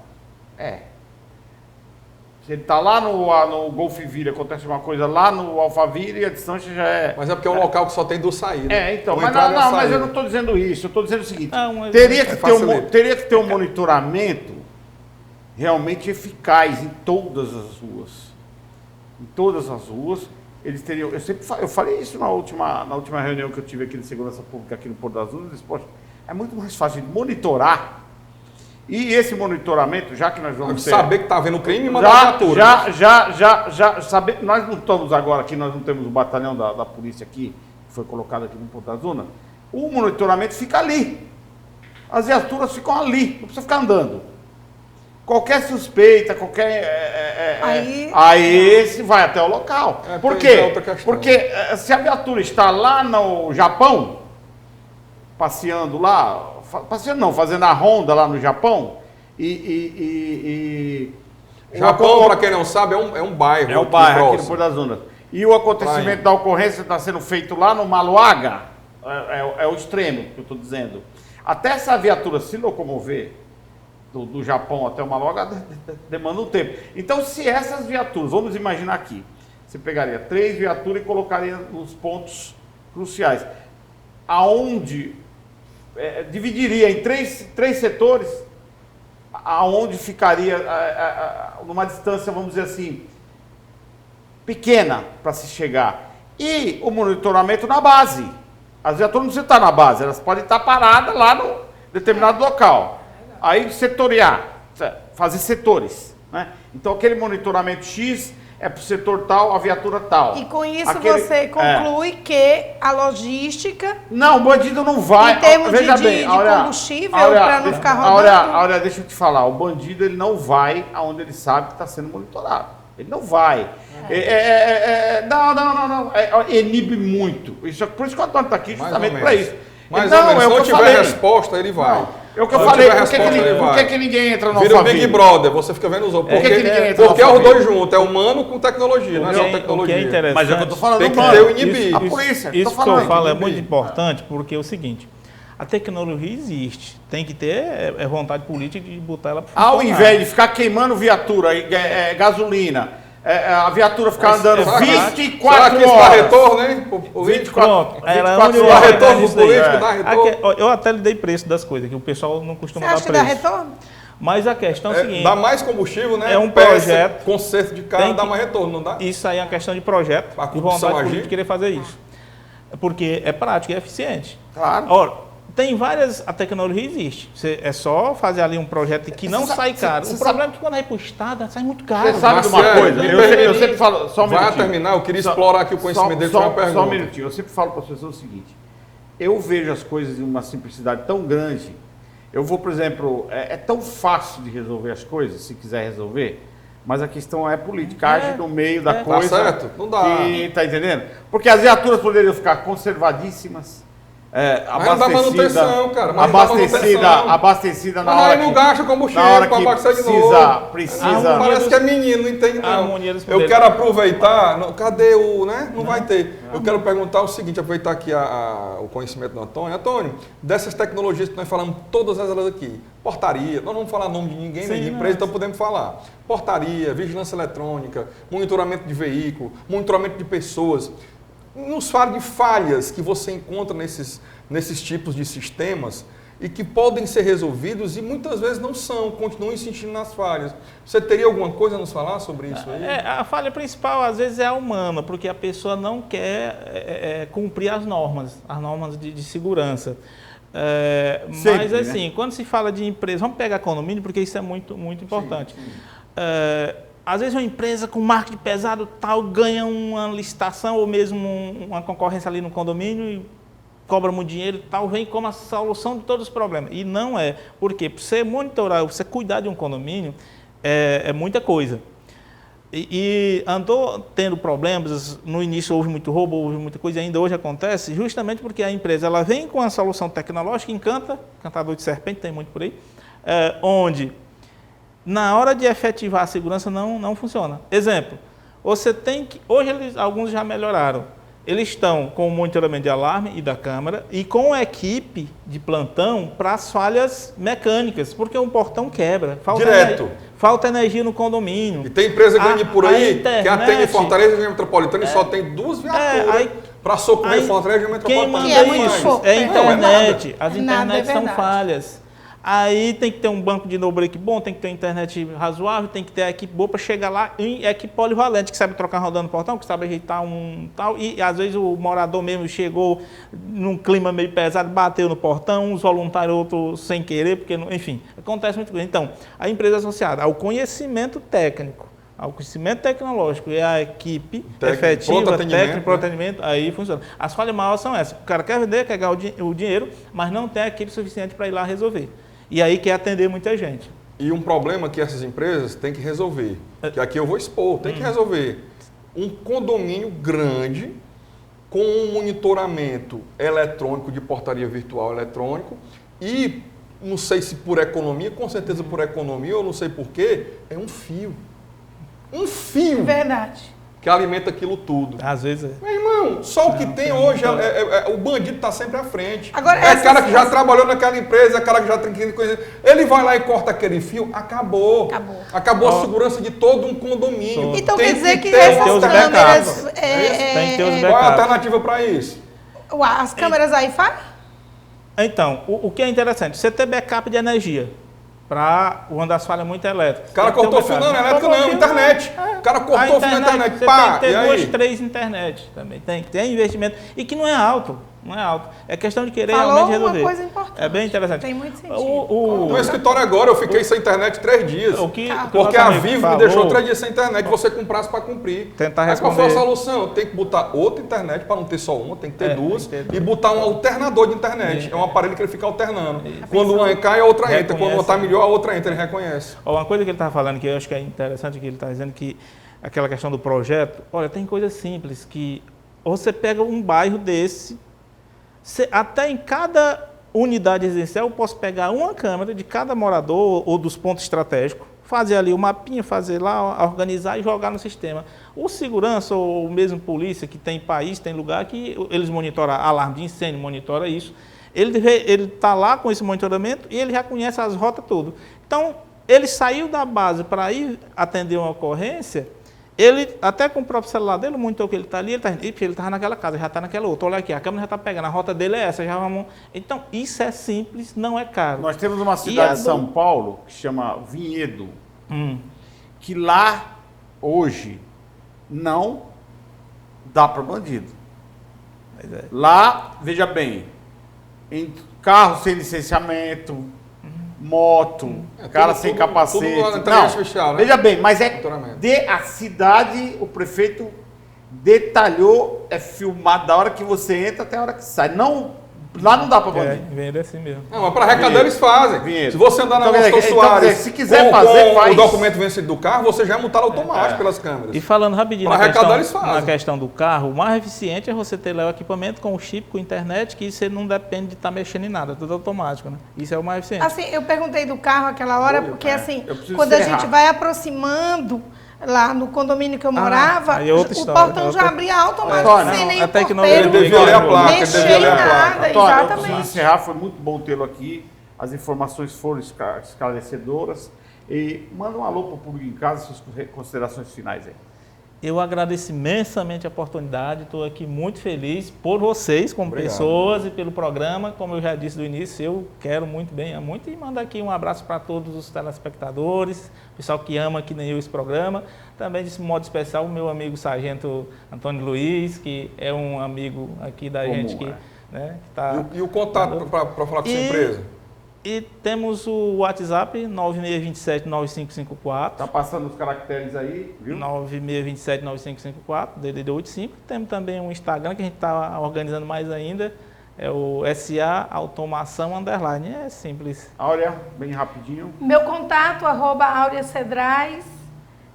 Se ele está lá no Golfiville, acontece uma coisa lá no Alphaville e a distância já é...
Mas é porque é um local que só tem duas saídas.
Então,
Uma
mas,
entrada e uma
mas eu
saída.
não estou dizendo isso, eu estou dizendo o seguinte,
teria
teria que ter um monitoramento realmente eficaz em todas as ruas. Em todas as ruas, eles teriam... Eu falei isso na última reunião que eu tive aqui de segurança pública aqui no Porto das Dunas, é muito mais fácil de monitorar. E esse monitoramento, já que nós vamos
saber que está havendo crime e mandar viatura.
Já saber, nós não estamos agora aqui, nós não temos o batalhão da polícia aqui, que foi colocado aqui no Porto das Dunas. O monitoramento fica ali. As viaturas ficam ali, não precisa ficar andando. Qualquer suspeita, aí se vai até o local. Por quê? Porque se a viatura está lá no Japão, passeando lá, fazendo a ronda lá no Japão,
Japão, para quem não sabe, é um bairro.
É um bairro aqui no Porto das Dunas. E o acontecimento da ocorrência está sendo feito lá no Maluaga, é o extremo que eu estou dizendo. Até essa viatura se locomover do Japão até o Maluaga demanda um tempo. Então, se essas viaturas, vamos imaginar aqui, você pegaria 3 viaturas e colocaria nos pontos cruciais, aonde dividiria em três setores, aonde ficaria numa distância, vamos dizer assim, pequena para se chegar. E o monitoramento na base. As viaturas não precisam estar na base, elas podem estar paradas lá no determinado local. Aí setoriar, fazer setores. Né? Então aquele monitoramento X é para o setor tal, a viatura tal.
E com isso você conclui que a logística...
Não, o bandido não vai...
Em termos de combustível, para não ficar rodando...
Olha, deixa eu te falar, o bandido ele não vai aonde ele sabe que está sendo monitorado. Ele não vai. Não. Inibe muito. Por isso que o Antônio está aqui justamente para isso.
Mas se não tiver resposta, ele vai.
Não. É o que eu falei, por que ninguém entra no
Vira o Big Brother, você fica vendo os outros. Porque é os dois juntos, é humano com tecnologia, não é só tecnologia.
O que é interessante,
mas é o que eu tô falando,
tem que ter o inibir.
A polícia.
Isso que eu falo é muito importante, porque é o seguinte, a tecnologia existe, tem que ter vontade política de botar ela para funcionar.
Ao invés de ficar queimando viatura, gasolina, a viatura ficar andando 24 horas.
Será que isso dá retorno, hein?
24
dá retorno político, dá retorno.
Eu até lhe dei preço das coisas, que o pessoal não costuma dar preço.
Você acha que dá retorno?
Mas a questão é a seguinte...
Dá mais combustível, né?
É um projeto...
Conserto de carro dá mais retorno, não dá?
Isso aí é uma questão de projeto,
a
de vontade política de querer fazer isso. Porque é prático e é eficiente.
Claro.
Ora, tem várias... A tecnologia existe. É só fazer ali um projeto que não sai caro. O problema é que quando vai para o Estado, sai muito caro.
Você sabe de uma coisa? Eu sempre falo... Só um
vai terminar, eu queria explorar aqui o conhecimento dele.
Só um minutinho. Eu sempre falo para as pessoas o seguinte. Eu vejo as coisas de uma simplicidade tão grande. Eu vou, por exemplo... É tão fácil de resolver as coisas, se quiser resolver. Mas a questão é política, no meio da coisa.
Tá certo, não dá.
Tá entendendo? Porque as viaturas poderiam ficar conservadíssimas.
Mas não dá manutenção, cara.
Abastecida na hora.
Aí não gasta combustível para abastecer de novo.
Precisa.
Parece que é menino, não entende não. Eu quero aproveitar. Cadê o, né? Não vai ter. Eu quero perguntar o seguinte, aproveitar aqui o conhecimento do Antônio. Antônio, dessas tecnologias que nós falamos, todas elas aqui, portaria, nós não vamos falar nome de ninguém, nem de empresa, então podemos falar. Portaria, vigilância eletrônica, monitoramento de veículo, monitoramento de pessoas. Nos fale de falhas que você encontra nesses tipos de sistemas e que podem ser resolvidos e muitas vezes não são, continuam insistindo nas falhas. Você teria alguma coisa a nos falar sobre isso aí?
A falha principal às vezes é a humana, porque a pessoa não quer cumprir as normas de segurança. Mas assim, quando se fala de empresa, vamos pegar condomínio, porque isso é muito, muito importante. Às vezes uma empresa com marketing pesado tal ganha uma licitação ou mesmo uma concorrência ali no condomínio e cobra muito dinheiro e tal, vem como a solução de todos os problemas. E não é. Porque para você monitorar, para você cuidar de um condomínio, é muita coisa. E andou tendo problemas, no início houve muito roubo, houve muita coisa, ainda hoje acontece, justamente porque a empresa ela vem com a solução tecnológica, encantador de serpente, tem muito por aí, onde... Na hora de efetivar a segurança não funciona. Exemplo, você tem que... Hoje alguns já melhoraram. Eles estão com o monitoramento de alarme e da câmera e com a equipe de plantão para as falhas mecânicas, porque um portão quebra. Falta energia no condomínio.
E tem empresa grande por aí que atende Fortaleza e Metropolitana e só tem 2 viaturas para socorrer Fortaleza e Metropolitana.
Quem manda isso? É a internet. As internets são falhas. Aí tem que ter um banco de no-break bom, tem que ter internet razoável, tem que ter a equipe boa para chegar lá, e equipe polivalente, que sabe trocar rodando no portão, que sabe ajeitar um tal, e às vezes o morador mesmo chegou num clima meio pesado, bateu no portão, uns voluntários, outros sem querer, porque, enfim, acontece muito coisa. Então, a empresa associada ao conhecimento técnico, ao conhecimento tecnológico e a equipe efetiva, técnica, pronto atendimento, aí funciona. As falhas maiores são essas. O cara quer vender, quer ganhar o dinheiro, mas não tem a equipe suficiente para ir lá resolver. E aí quer atender muita gente.
E um problema que essas empresas têm que resolver, que aqui eu vou expor, tem que resolver. Um condomínio grande, com um monitoramento eletrônico, de portaria virtual eletrônico, e não sei se por economia, com certeza por economia, ou não sei por quê, é um fio. Um fio.
Verdade.
Que alimenta aquilo tudo.
Às vezes
Meu irmão, só o que tem hoje, o bandido está sempre à frente.
Agora,
cara que já trabalhou naquela empresa, cara que já tem coisa. Ele vai lá e corta aquele fio, acabou. Acabou a segurança de todo um condomínio.
Então quer dizer que essas câmeras...
Tem que ter os backups.
Qual é a alternativa para isso?
As câmeras aí fazem?
Então, o que é interessante, você ter backup de energia. Para uma das falhas muito elétricas.
O cara cortou o fio, não, elétrico não, internet. O cara cortou o fio na internet,
pá, tem que ter 2, 3 internet também. Tem investimento. E que não é alto. Não é alto. É questão de querer
Falou
realmente resolver.
uma coisa importante.
É bem interessante.
Tem muito sentido.
No meu escritório agora, eu fiquei sem internet 3 dias. Porque a Vivo me deixou 3 dias sem internet, você com prazo para cumprir.
Tentar
Mas qual
responder.
foi a solução? Tem que botar outra internet para não ter só uma, tem que ter duas. E botar um alternador de internet. É um aparelho que ele fica alternando. Quando uma cai, a outra entra. Quando uma está melhor, a outra entra, ele reconhece.
Uma coisa que ele estava falando que eu acho que é interessante, que ele está dizendo que aquela questão do projeto, olha, tem coisas simples que você pega um bairro desse, até em cada unidade residencial eu posso pegar uma câmera de cada morador ou dos pontos estratégicos, fazer ali o mapinha, fazer lá, organizar e jogar no sistema. O segurança ou mesmo polícia, que tem país, tem lugar que eles monitoram alarme de incêndio, monitora isso. Ele está lá com esse monitoramento e ele já conhece as rotas tudo. Então, ele saiu da base para ir atender uma ocorrência, ele, até com o próprio celular dele, o monitor que ele está ali, ele estava naquela casa, já está naquela outra. Olha aqui, a câmera já está pegando, a rota dele é essa, já vamos... Então, isso é simples, não é caro.
Nós temos uma cidade de São Paulo que chama Vinhedo, que lá, hoje, não dá para bandido. Lá, veja bem, em carro sem licenciamento, moto, cara sem capacete. Não,
fechar, né?
veja bem, mas a cidade, o prefeito detalhou, é filmado da hora que você entra até a hora que sai. Não, lá não dá para bandido.
Vender assim mesmo.
Não, mas para arrecadar eles fazem.
Vinhedo.
Se você andar na
Então,
Augusto Soares,
se quiser
com
faz.
o documento vencido do carro, você já é multado automático pelas câmeras.
E falando rapidinho
Pra arrecadar, eles fazem.
na questão do carro, o mais eficiente é você ter lá o equipamento com o chip, com internet, que você não depende de estar mexendo em nada, tudo automático, né? Isso é o mais eficiente.
Assim, eu perguntei do carro aquela hora, porque assim,
eu preciso
quando a
encerrar.
gente vai aproximando, lá no condomínio que eu morava,
aí é outra
o
história,
portão
outra-
já abria automaticamente,
Antônio,
sem nem
a
o
tecnologia
porteiro
Ele devia ler a placa, ele
mexer
devia
em
ler a placa.
nada,
Antônio, eu preciso
exatamente.
encerrar, foi muito bom tê-lo aqui. As informações foram esclarecedoras. E manda um alô para o público em casa, suas considerações finais aí.
Eu agradeço imensamente a oportunidade, estou aqui muito feliz por vocês como
Obrigado.
pessoas e pelo programa. Como eu já disse do início, eu quero muito bem, amo muito, e mando aqui um abraço para todos os telespectadores, pessoal que ama que nem eu esse programa. Também, de modo especial, o meu amigo Sargento Antônio Luiz, que é um amigo aqui da gente que, né, que tá...
E o contato para falar com a sua empresa?
E temos o WhatsApp 9627-9554.
Tá passando os caracteres aí, viu?
9627-9554, DDD 85. Temos também um Instagram que a gente está organizando mais ainda, é o SA Automação Underline. É simples.
Áurea, bem rapidinho.
Meu contato, @Áurea Cedrais,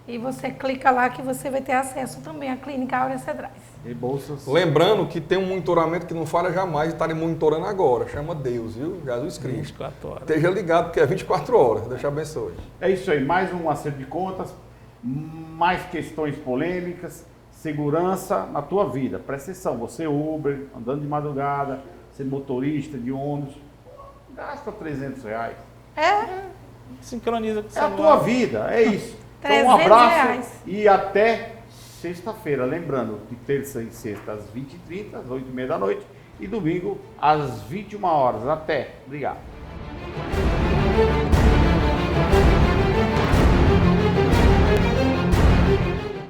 e você clica lá que você vai ter acesso também à clínica Áurea Cedrais.
E bolsas.
Lembrando que tem um monitoramento que não falha jamais e está monitorando agora. Chama Deus, viu? Jesus Cristo.
24 horas.
Esteja ligado, porque é 24 horas. Deus te abençoe.
É isso aí, mais um acerto de contas, mais questões polêmicas, segurança na tua vida. Presta atenção, você Uber, andando de madrugada, você motorista de ônibus, gasta R$300.
Sincroniza com o
É a
celular.
tua vida, é isso. Então um
300
abraço
reais.
e até sexta-feira. Lembrando, de terça e sexta às 20h30, às 8h30 da noite, e domingo às 21 horas. Até. Obrigado.